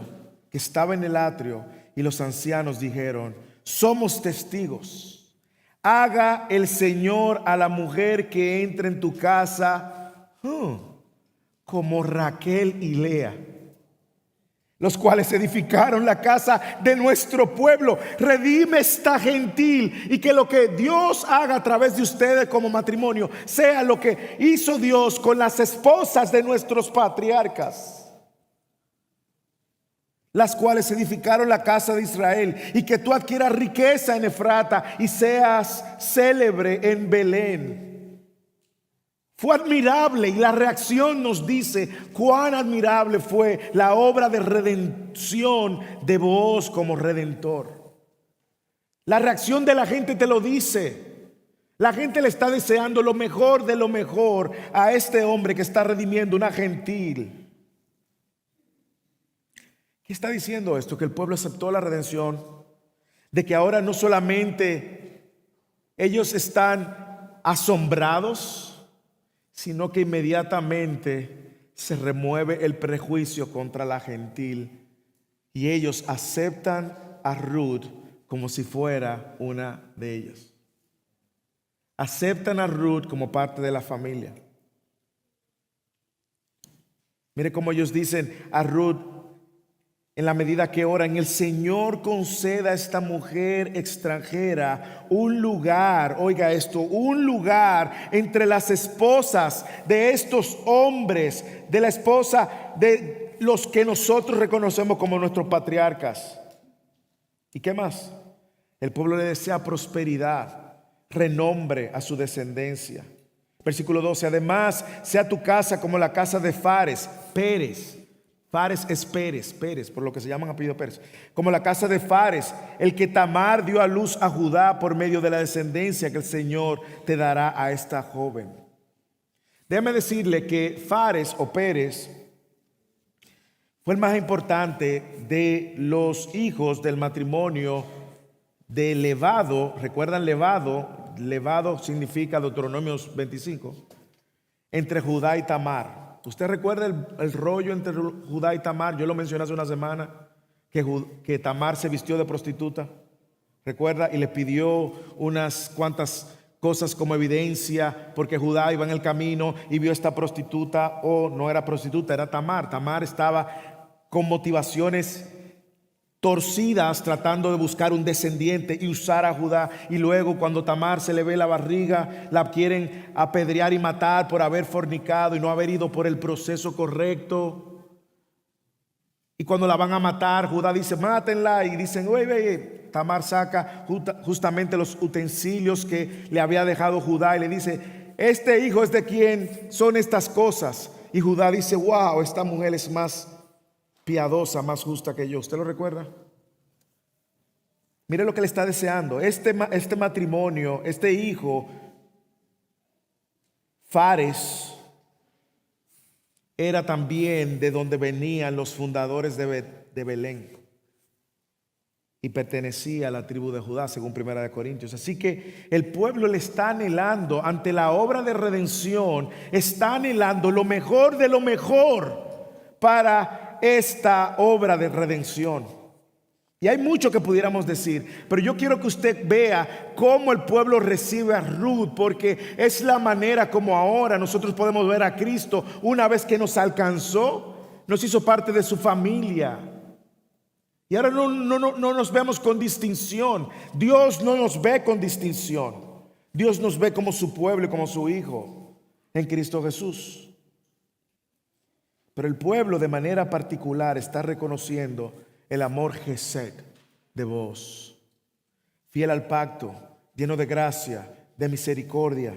que estaba en el atrio y los ancianos dijeron: somos testigos. Haga el Señor a la mujer que entre en tu casa como Raquel y Lea, los cuales edificaron la casa de nuestro pueblo. Redime esta gentil, y que lo que Dios haga a través de ustedes como matrimonio sea lo que hizo Dios con las esposas de nuestros patriarcas, las cuales edificaron la casa de Israel, y que tú adquieras riqueza en Efrata y seas célebre en Belén. Fue admirable, y la reacción nos dice cuán admirable fue la obra de redención de Booz como redentor. La reacción de la gente te lo dice. La gente le está deseando lo mejor de lo mejor a este hombre que está redimiendo una gentil. ¿Qué está diciendo esto? Que el pueblo aceptó la redención, de que ahora no solamente ellos están asombrados, sino que inmediatamente se remueve el prejuicio contra la gentil y ellos aceptan a Ruth como si fuera una de ellas. Aceptan a Ruth como parte de la familia. Mire cómo ellos dicen a Ruth: en la medida que oran, el Señor conceda a esta mujer extranjera un lugar, oiga esto, un lugar entre las esposas de estos hombres, de la esposa de los que nosotros reconocemos como nuestros patriarcas. ¿Y qué más? El pueblo le desea prosperidad, renombre a su descendencia. Versículo 12: además, sea tu casa como la casa de Fares, Pérez. Fares es Pérez, por lo que se llaman apellido Pérez. Como la casa de Fares, el que Tamar dio a luz a Judá por medio de la descendencia que el Señor te dará a esta joven. Déjame decirle que Fares o Pérez fue el más importante de los hijos del matrimonio de Levado. ¿Recuerdan Levado? Levado significa, Deuteronomios 25, entre Judá y Tamar. ¿Usted recuerda el rollo entre Judá y Tamar? Yo lo mencioné hace una semana, que Tamar se vistió de prostituta. ¿Recuerda? Y le pidió unas cuantas cosas como evidencia, porque Judá iba en el camino y vio esta prostituta. No era prostituta, era Tamar. Tamar estaba con motivaciones torcidas, tratando de buscar un descendiente y usar a Judá. Y luego, cuando Tamar se le ve la barriga, la quieren apedrear y matar por haber fornicado y no haber ido por el proceso correcto. Y cuando la van a matar, Judá dice: mátenla. Y dicen: oye, Tamar saca justamente los utensilios que le había dejado Judá y le dice: este hijo es de quien son estas cosas. Y Judá dice: wow, esta mujer es más piadosa, más justa que yo. ¿Usted lo recuerda? Mire lo que le está deseando. Este matrimonio, este hijo, Fares, era también de donde venían los fundadores de Belén y pertenecía a la tribu de Judá, según 1 Corintios. Así que el pueblo le está anhelando, ante la obra de redención, está anhelando lo mejor de lo mejor para esta obra de redención. Y hay mucho que pudiéramos decir, pero yo quiero que usted vea cómo el pueblo recibe a Ruth, porque es la manera como ahora nosotros podemos ver a Cristo. Una vez que nos alcanzó, nos hizo parte de su familia. Y ahora no nos vemos con distinción. Dios no nos ve con distinción. Dios nos ve como su pueblo y como su hijo en Cristo Jesús. Pero el pueblo de manera particular está reconociendo el amor Gesed de vos, fiel al pacto, lleno de gracia, de misericordia.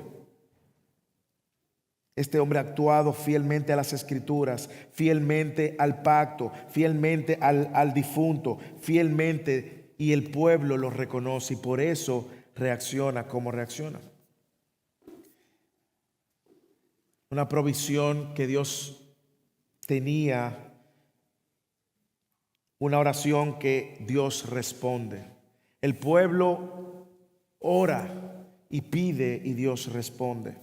Este hombre ha actuado fielmente a las escrituras, fielmente al pacto, fielmente al difunto, fielmente, y el pueblo lo reconoce y por eso reacciona como reacciona. Una provisión que Dios tenía, una oración que Dios responde. El pueblo ora y pide y Dios responde.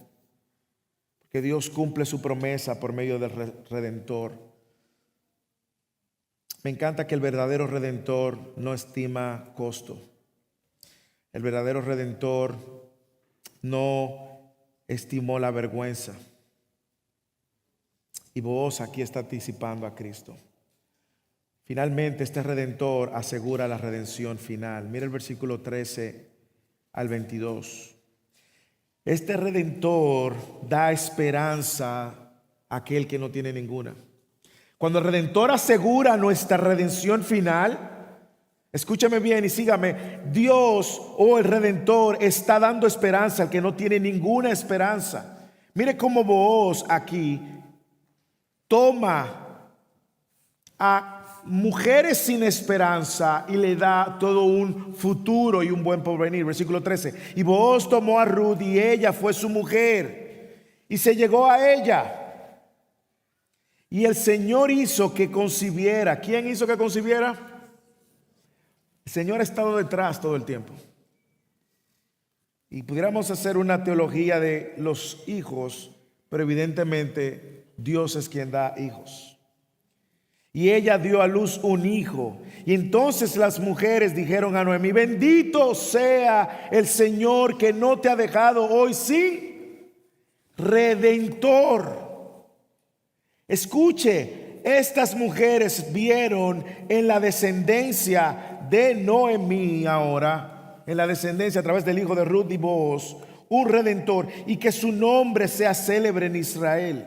Que Dios cumple su promesa por medio del Redentor. Me encanta que el verdadero Redentor no estima costo. El verdadero Redentor no estimó la vergüenza. Y vos aquí está anticipando a Cristo. Finalmente, este Redentor asegura la redención final. Mira el versículo 13 al 22. Este Redentor da esperanza a aquel que no tiene ninguna. Cuando el Redentor asegura nuestra redención final, escúchame bien y sígame, Dios el Redentor está dando esperanza al que no tiene ninguna esperanza. Mire cómo Booz aquí toma a mujeres sin esperanza y le da todo un futuro y un buen porvenir. Versículo 13. Y Booz tomó a Ruth y ella fue su mujer y se llegó a ella. Y el Señor hizo que concibiera. ¿Quién hizo que concibiera? El Señor ha estado detrás todo el tiempo. Y pudiéramos hacer una teología de los hijos, pero evidentemente Dios es quien da hijos. Y ella dio a luz un hijo. Y entonces las mujeres dijeron a Noemí: bendito sea el Señor que no te ha dejado hoy sin redentor. Escuche, estas mujeres vieron en la descendencia de Noemí ahora, en la descendencia a través del hijo de Ruth y Booz, un redentor, y que su nombre sea célebre en Israel.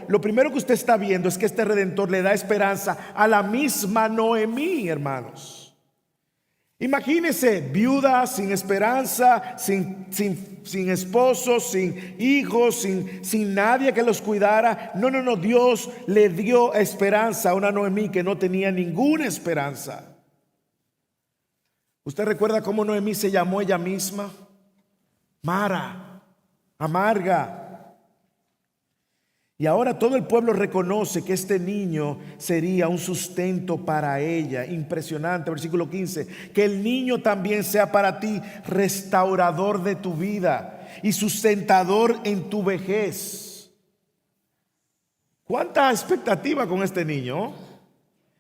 Lo primero que usted está viendo es que este Redentor le da esperanza a la misma Noemí, hermanos. Imagínese, viuda, sin esperanza, sin esposo, sin hijos, sin nadie que los cuidara. No, Dios le dio esperanza a una Noemí que no tenía ninguna esperanza. ¿Usted recuerda cómo Noemí se llamó ella misma? Mara, amarga. Y ahora todo el pueblo reconoce que este niño sería un sustento para ella. Impresionante, versículo 15. Que el niño también sea para ti restaurador de tu vida y sustentador en tu vejez. ¿Cuánta expectativa con este niño?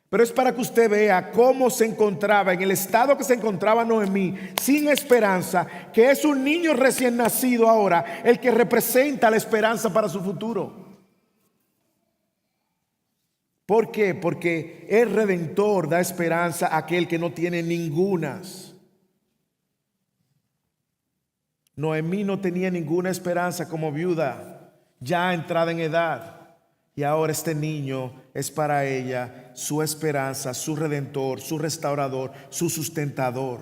Pero es para que usted vea cómo se encontraba, en el estado que se encontraba Noemí, sin esperanza, que es un niño recién nacido ahora, el que representa la esperanza para su futuro. ¿Por qué? Porque el Redentor da esperanza a aquel que no tiene ningunas. Noemí no tenía ninguna esperanza como viuda, ya entrada en edad. Y ahora este niño es para ella su esperanza, su Redentor, su restaurador, su sustentador.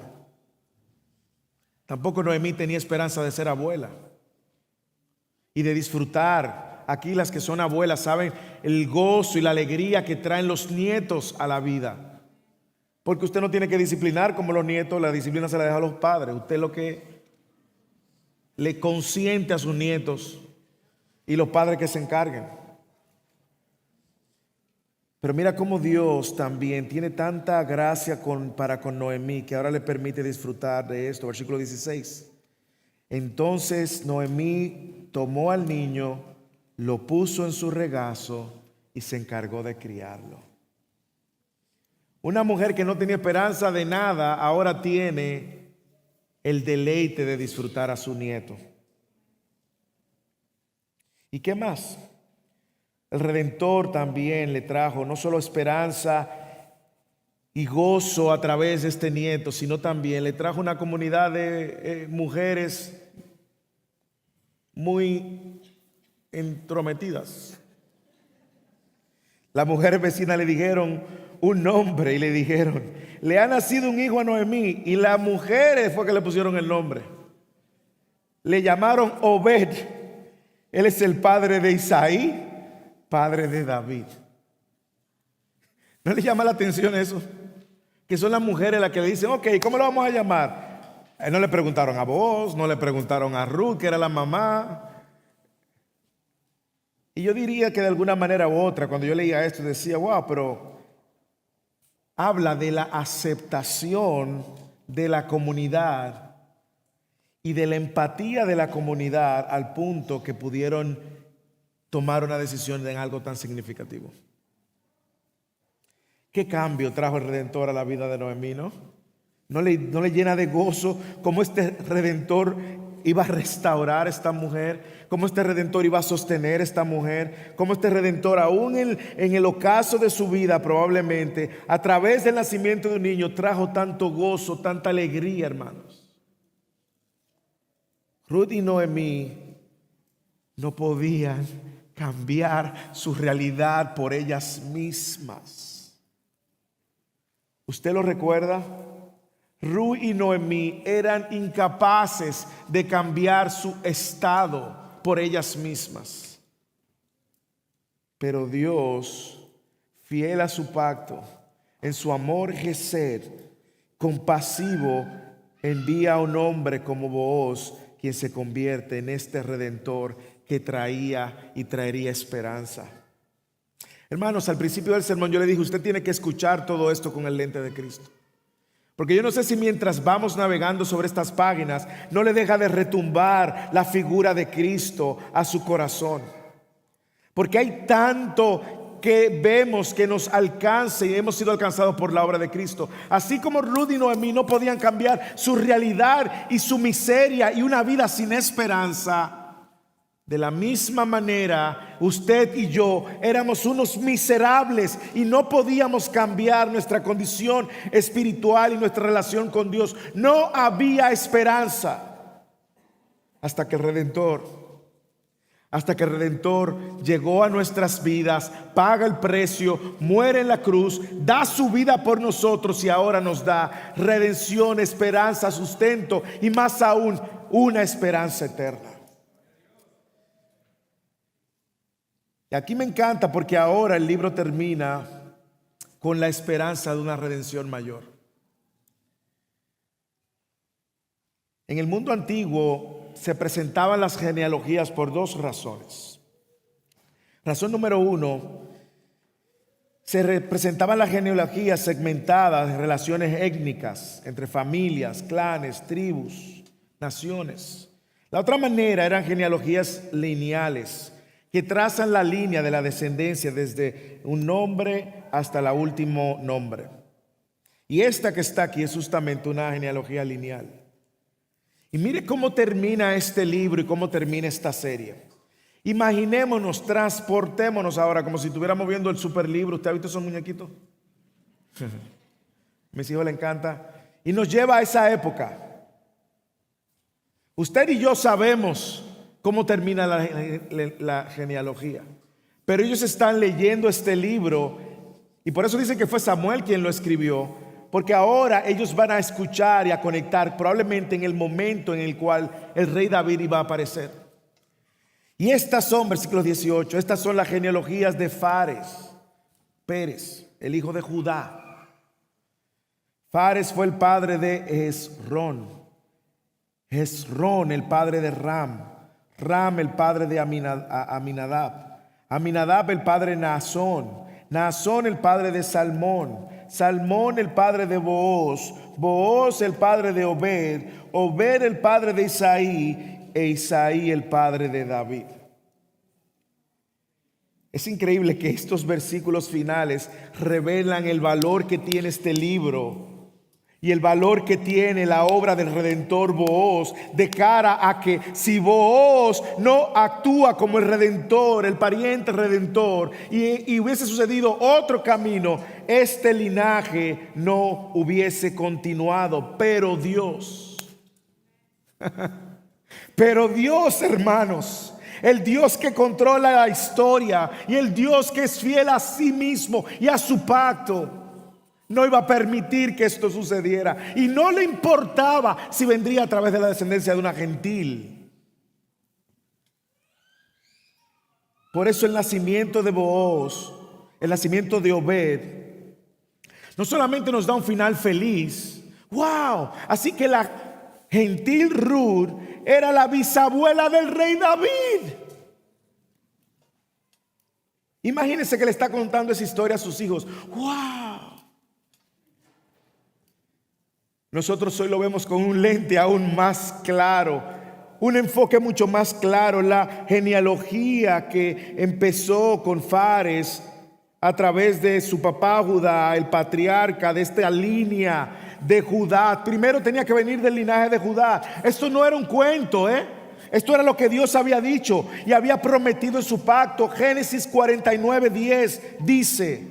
Tampoco Noemí tenía esperanza de ser abuela y de disfrutar. Aquí las que son abuelas saben el gozo y la alegría que traen los nietos a la vida. Porque usted no tiene que disciplinar como los nietos, la disciplina se la deja a los padres. Usted lo que le consiente a sus nietos y los padres que se encarguen. Pero mira cómo Dios también tiene tanta gracia para con Noemí que ahora le permite disfrutar de esto. Versículo 16. Entonces Noemí tomó al niño, lo puso en su regazo y se encargó de criarlo. Una mujer que no tenía esperanza de nada ahora tiene el deleite de disfrutar a su nieto. ¿Y qué más? El Redentor también le trajo no solo esperanza y gozo a través de este nieto, sino también le trajo una comunidad de mujeres muy entrometidas. Las mujeres vecinas le dijeron un nombre y le dijeron: le ha nacido un hijo a Noemí. Y las mujeres fue que le pusieron el nombre. Le llamaron Obed. Él es el padre de Isaí, padre de David. ¿No le llama la atención eso? Que son las mujeres las que le dicen: ok, ¿cómo lo vamos a llamar? No le preguntaron a Booz, no le preguntaron a Ruth, que era la mamá. Y yo diría que de alguna manera u otra, cuando yo leía esto, decía: wow, pero habla de la aceptación de la comunidad y de la empatía de la comunidad al punto que pudieron tomar una decisión en algo tan significativo. ¿Qué cambio trajo el Redentor a la vida de Noemí, no? ¿No le llena de gozo cómo este Redentor iba a restaurar a esta mujer? ¿Cómo este Redentor iba a sostener a esta mujer? ¿Cómo este Redentor, aún en el ocaso de su vida, probablemente, a través del nacimiento de un niño, trajo tanto gozo, tanta alegría, hermanos? Ruth y Noemí no podían cambiar su realidad por ellas mismas. ¿Usted lo recuerda? Ruth y Noemí eran incapaces de cambiar su estado por ellas mismas. Pero Dios, fiel a su pacto, en su amor Gesed, compasivo, envía a un hombre como Booz, quien se convierte en este Redentor que traía y traería esperanza. Hermanos, al principio del sermón yo le dije: usted tiene que escuchar todo esto con el lente de Cristo. Porque yo no sé si mientras vamos navegando sobre estas páginas no le deja de retumbar la figura de Cristo a su corazón. Porque hay tanto que vemos que nos alcance y hemos sido alcanzados por la obra de Cristo. Así como Ruth y Noemí no podían cambiar su realidad y su miseria y una vida sin esperanza, de la misma manera, usted y yo éramos unos miserables y no podíamos cambiar nuestra condición espiritual y nuestra relación con Dios. No había esperanza hasta que el Redentor llegó a nuestras vidas, paga el precio, muere en la cruz, da su vida por nosotros y ahora nos da redención, esperanza, sustento y más aún una esperanza eterna. Y aquí me encanta porque ahora el libro termina con la esperanza de una redención mayor. En el mundo antiguo se presentaban las genealogías por dos razones. Razón número uno, se representaban las genealogías segmentadas en relaciones étnicas entre familias, clanes, tribus, naciones. La otra manera eran genealogías lineales, que trazan la línea de la descendencia desde un nombre hasta el último nombre. Y esta que está aquí es justamente una genealogía lineal. Y mire cómo termina este libro y cómo termina esta serie. Imaginémonos, transportémonos ahora como si estuviéramos viendo el superlibro. ¿Usted ha visto esos muñequitos? A mis hijos les encanta. Y nos lleva a esa época. Usted y yo sabemos cómo termina la genealogía, pero ellos están leyendo este libro y por eso dicen que fue Samuel quien lo escribió, porque ahora ellos van a escuchar y a conectar probablemente en el momento en el cual el rey David iba a aparecer. Y estas son, versículo 18, estas son las genealogías de Fares, Pérez, el hijo de Judá. Fares fue el padre de Hezrón, Hezrón el padre de Ram, Ram el padre de Aminadab, Aminadab el padre de Naasón, Naasón el padre de Salmón, Salmón el padre de Booz, Booz el padre de Obed, Obed el padre de Isaí, e Isaí el padre de David. Es increíble que estos versículos finales revelan el valor que tiene este libro y el valor que tiene la obra del Redentor Booz, de cara a que si Booz no actúa como el Redentor, el pariente Redentor, y hubiese sucedido otro camino, este linaje no hubiese continuado. Pero Dios, hermanos, el Dios que controla la historia y el Dios que es fiel a sí mismo y a su pacto, no iba a permitir que esto sucediera. Y no le importaba si vendría a través de la descendencia de una gentil. Por eso el nacimiento de Booz, el nacimiento de Obed, no solamente nos da un final feliz. ¡Wow! Así que la gentil Ruth era la bisabuela del rey David. Imagínense que le está contando esa historia a sus hijos. ¡Wow! Nosotros hoy lo vemos con un lente aún más claro, un enfoque mucho más claro. La genealogía que empezó con Fares a través de su papá Judá, el patriarca de esta línea de Judá. Primero tenía que venir del linaje de Judá. Esto no era un cuento, Esto era lo que Dios había dicho y había prometido en su pacto. Génesis 49:10 dice: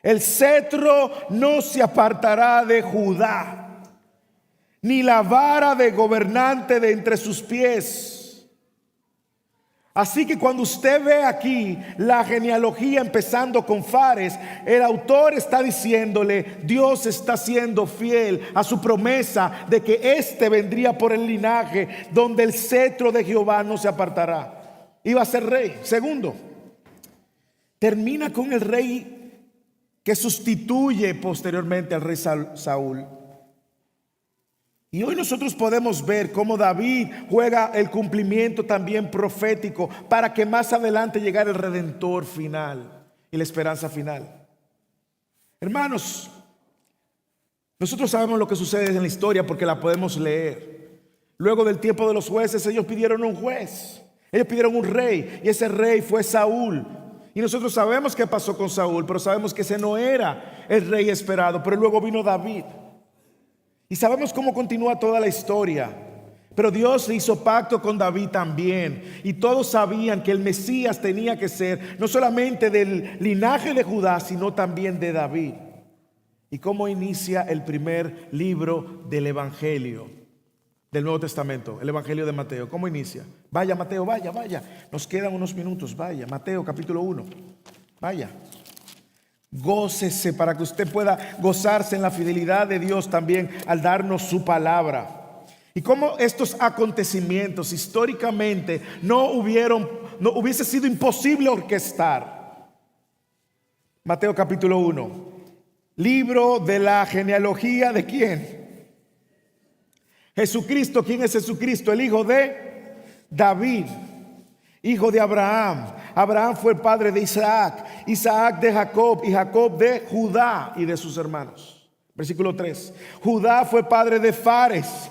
el cetro no se apartará de Judá, ni la vara de gobernante de entre sus pies. Así que cuando usted ve aquí la genealogía empezando con Fares, el autor está diciéndole: Dios está siendo fiel a su promesa de que éste vendría por el linaje donde el cetro de Jehová no se apartará. Iba a ser rey. Segundo, termina con el rey que sustituye posteriormente al rey Saúl. Y hoy nosotros podemos ver cómo David juega el cumplimiento también profético para que más adelante llegara el Redentor final y la esperanza final. Hermanos, nosotros sabemos lo que sucede en la historia porque la podemos leer. Luego del tiempo de los jueces, ellos pidieron un juez, ellos pidieron un rey, y ese rey fue Saúl. Y nosotros sabemos qué pasó con Saúl, pero sabemos que ese no era el rey esperado. Pero luego vino David. Y sabemos cómo continúa toda la historia. Pero Dios hizo pacto con David también. Y todos sabían que el Mesías tenía que ser no solamente del linaje de Judá, sino también de David. ¿Y cómo inicia el primer libro del Evangelio del Nuevo Testamento? El Evangelio de Mateo. ¿Cómo inicia? Vaya Mateo, vaya. Nos quedan unos minutos. Vaya, Mateo capítulo 1. Vaya. Gócese para que usted pueda gozarse en la fidelidad de Dios también al darnos su palabra. Y cómo estos acontecimientos históricamente no hubiese sido imposible orquestar. Mateo capítulo 1. Libro de la genealogía de ¿quién? Jesucristo. ¿Quién es Jesucristo? El hijo de David, hijo de Abraham. Abraham fue el padre de Isaac, Isaac de Jacob y Jacob de Judá y de sus hermanos. Versículo 3. Judá fue padre de Fares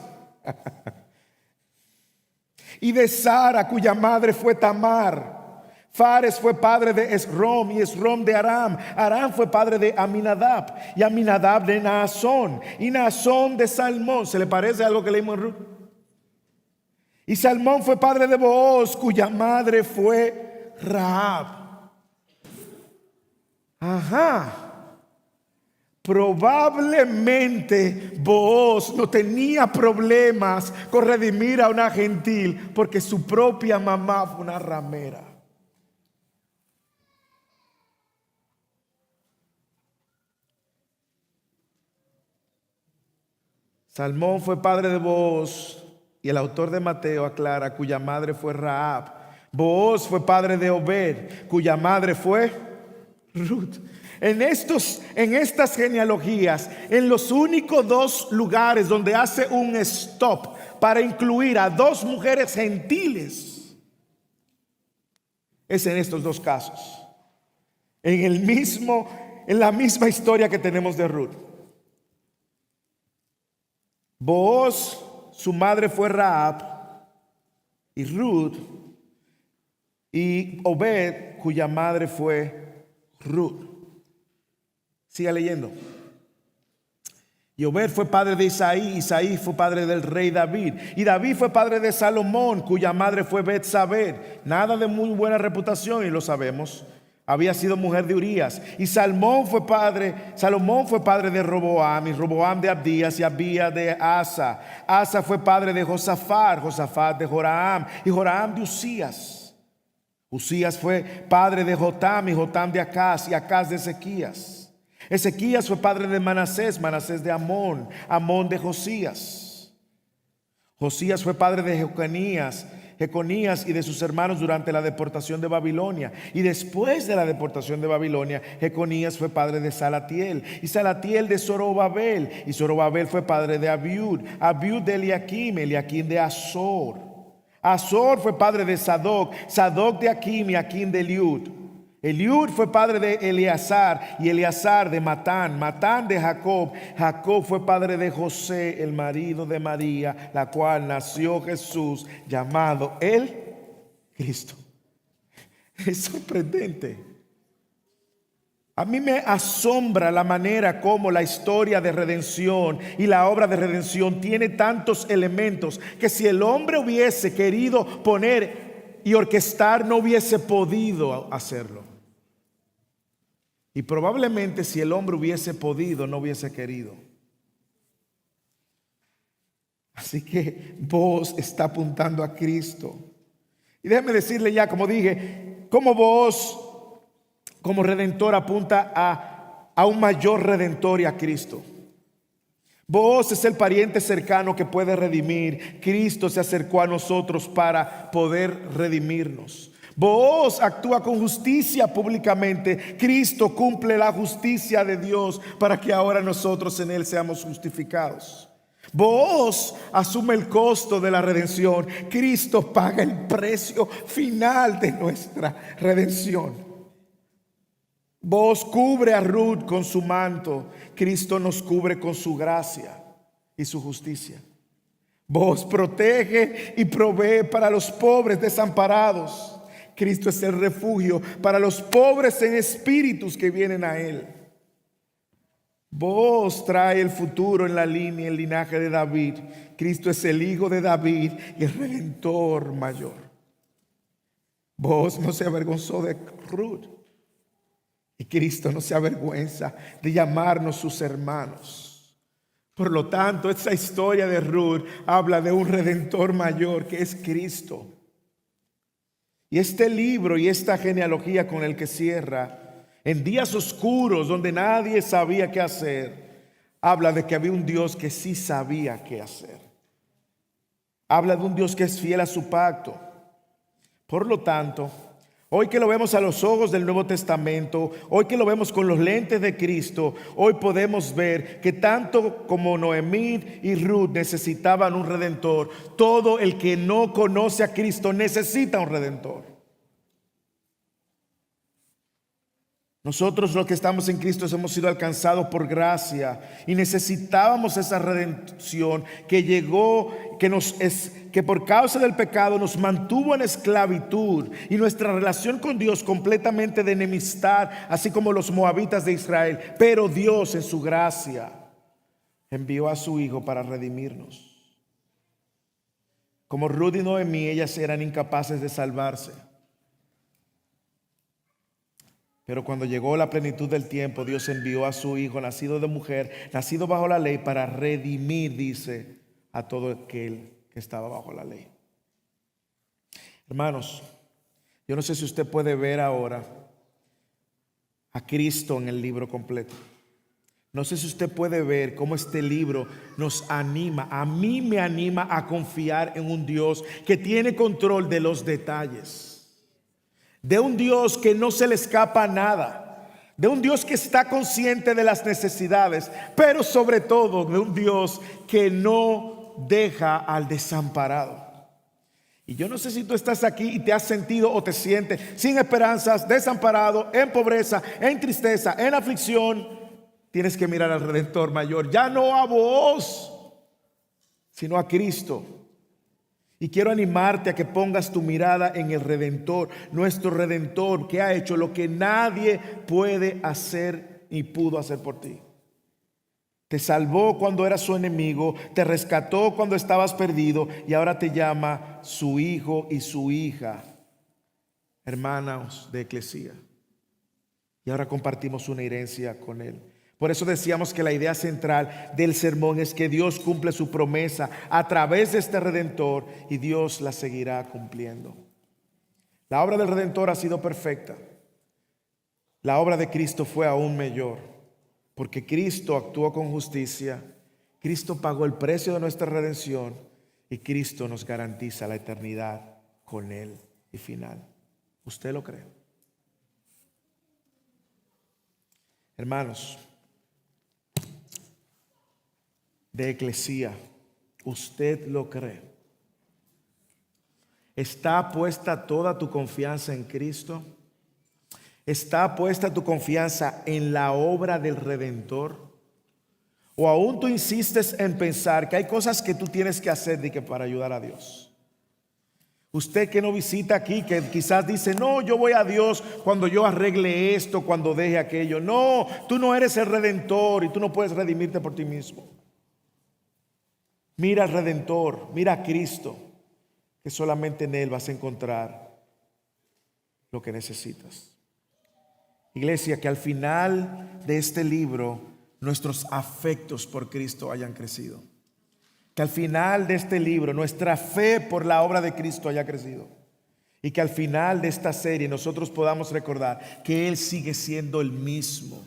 y de Sara, cuya madre fue Tamar. Fares fue padre de Esrom y Esrom de Aram. Aram fue padre de Aminadab y Aminadab de Naasón y Naasón de Salmón. ¿Se le parece algo que leímos en Ruth? Y Salmón fue padre de Booz, cuya madre fue Rahab. Probablemente Booz no tenía problemas con redimir a una gentil porque su propia mamá fue una ramera. Salmón fue padre de Booz, y el autor de Mateo aclara, cuya madre fue Rahab. Booz fue padre de Obed, cuya madre fue Ruth. En estas genealogías, en los únicos dos lugares donde hace un stop para incluir a dos mujeres gentiles, es en estos dos casos. En la misma historia que tenemos de Ruth. Booz, su madre fue Rahab, y Ruth, y Obed, cuya madre fue Ruth. Siga leyendo. Y Obed fue padre de Isaí, Isaí fue padre del rey David, y David fue padre de Salomón, cuya madre fue Betsabé, nada de muy buena reputación, y lo sabemos. Había sido mujer de Urías. Y Salomón fue padre de Roboam, y Roboam de Abdías, y Abías de Asa. Asa fue padre de Josafat, Josafat de Joram, y Joram de Usías. Usías fue padre de Jotam, y Jotam de Acaz, y Acaz de Ezequías. Ezequías fue padre de Manasés, Manasés de Amón, Amón de Josías. Josías fue padre de Jeconías y de sus hermanos durante la deportación de Babilonia. Y después de la deportación de Babilonia, Jeconías fue padre de Salatiel, y Salatiel de Zorobabel, y Zorobabel fue padre de Abiud, Abiud de Eliaquim, Eliaquim de Azor. Azor fue padre de Sadoc, Sadoc de Aquim y Aquim de Eliud. Eliud fue padre de Eleazar, y Eleazar de Matán, Matán de Jacob. Jacob fue padre de José, el marido de María, la cual nació Jesús, llamado el Cristo. Es sorprendente. A mí me asombra la manera como la historia de redención y la obra de redención tiene tantos elementos que si el hombre hubiese querido poner y orquestar, no hubiese podido hacerlo. Y probablemente si el hombre hubiese podido, no hubiese querido. Así que vos está apuntando a Cristo. Y déjeme decirle ya, como dije, cómo vos como redentor apunta a un mayor redentor y a Cristo. Vos es el pariente cercano que puede redimir. Cristo se acercó a nosotros para poder redimirnos. Vos actúa con justicia públicamente. Cristo cumple la justicia de Dios para que ahora nosotros en Él seamos justificados. Vos asume el costo de la redención. Cristo paga el precio final de nuestra redención. Vos cubre a Ruth con su manto. Cristo nos cubre con su gracia y su justicia. Vos protege y provee para los pobres desamparados. Cristo es el refugio para los pobres en espíritus que vienen a Él. Vos trae el futuro en la línea, el linaje de David. Cristo es el hijo de David y el redentor mayor. Vos no se avergonzó de Ruth. Y Cristo no se avergüenza de llamarnos sus hermanos. Por lo tanto, esta historia de Ruth habla de un redentor mayor que es Cristo. Y este libro y esta genealogía con el que cierra, en días oscuros donde nadie sabía qué hacer, habla de que había un Dios que sí sabía qué hacer. Habla de un Dios que es fiel a su pacto. Por lo tanto, hoy que lo vemos a los ojos del Nuevo Testamento, hoy que lo vemos con los lentes de Cristo, hoy podemos ver que tanto como Noemí y Ruth necesitaban un redentor, todo el que no conoce a Cristo necesita un redentor. Nosotros los que estamos en Cristo hemos sido alcanzados por gracia y necesitábamos esa redención que llegó, que por causa del pecado nos mantuvo en esclavitud y nuestra relación con Dios completamente de enemistad, así como los moabitas de Israel. Pero Dios en su gracia envió a su Hijo para redimirnos. Como Ruth y Noemí, ellas eran incapaces de salvarse. Pero cuando llegó la plenitud del tiempo, Dios envió a su Hijo, nacido de mujer, nacido bajo la ley, para redimir, dice, a todo aquel que estaba bajo la ley. Hermanos, yo no sé si usted puede ver ahora a Cristo en el libro completo. No sé si usted puede ver cómo este libro nos anima, a mí me anima a confiar en un Dios que tiene control de los detalles. De un Dios que no se le escapa nada, de un Dios que está consciente de las necesidades, pero sobre todo de un Dios que no deja al desamparado. Y yo no sé si tú estás aquí y te has sentido o te sientes sin esperanzas, desamparado, en pobreza, en tristeza, en aflicción. Tienes que mirar al Redentor mayor, ya no a vos, sino a Cristo. Y quiero animarte a que pongas tu mirada en el Redentor, nuestro Redentor, que ha hecho lo que nadie puede hacer ni pudo hacer por ti. Te salvó cuando eras su enemigo, te rescató cuando estabas perdido y ahora te llama su hijo y su hija, hermanos de eclesía. Y ahora compartimos una herencia con Él. Por eso decíamos que la idea central del sermón es que Dios cumple su promesa a través de este Redentor y Dios la seguirá cumpliendo. La obra del Redentor ha sido perfecta. La obra de Cristo fue aún mayor, porque Cristo actuó con justicia, Cristo pagó el precio de nuestra redención y Cristo nos garantiza la eternidad con Él y final. ¿Usted lo cree? Hermanos de eclesía, ¿usted lo cree? ¿Está puesta toda tu confianza en Cristo? ¿Está puesta tu confianza en la obra del Redentor? ¿O aún tú insistes en pensar que hay cosas que tú tienes que hacer para ayudar a Dios? Usted que no visita aquí, que quizás dice, no, yo voy a Dios cuando yo arregle esto, cuando deje aquello. No, tú no eres el Redentor y tú no puedes redimirte por ti mismo. Mira al Redentor, mira a Cristo, que solamente en Él vas a encontrar lo que necesitas. Iglesia, que al final de este libro nuestros afectos por Cristo hayan crecido. Que al final de este libro nuestra fe por la obra de Cristo haya crecido. Y que al final de esta serie nosotros podamos recordar que Él sigue siendo el mismo.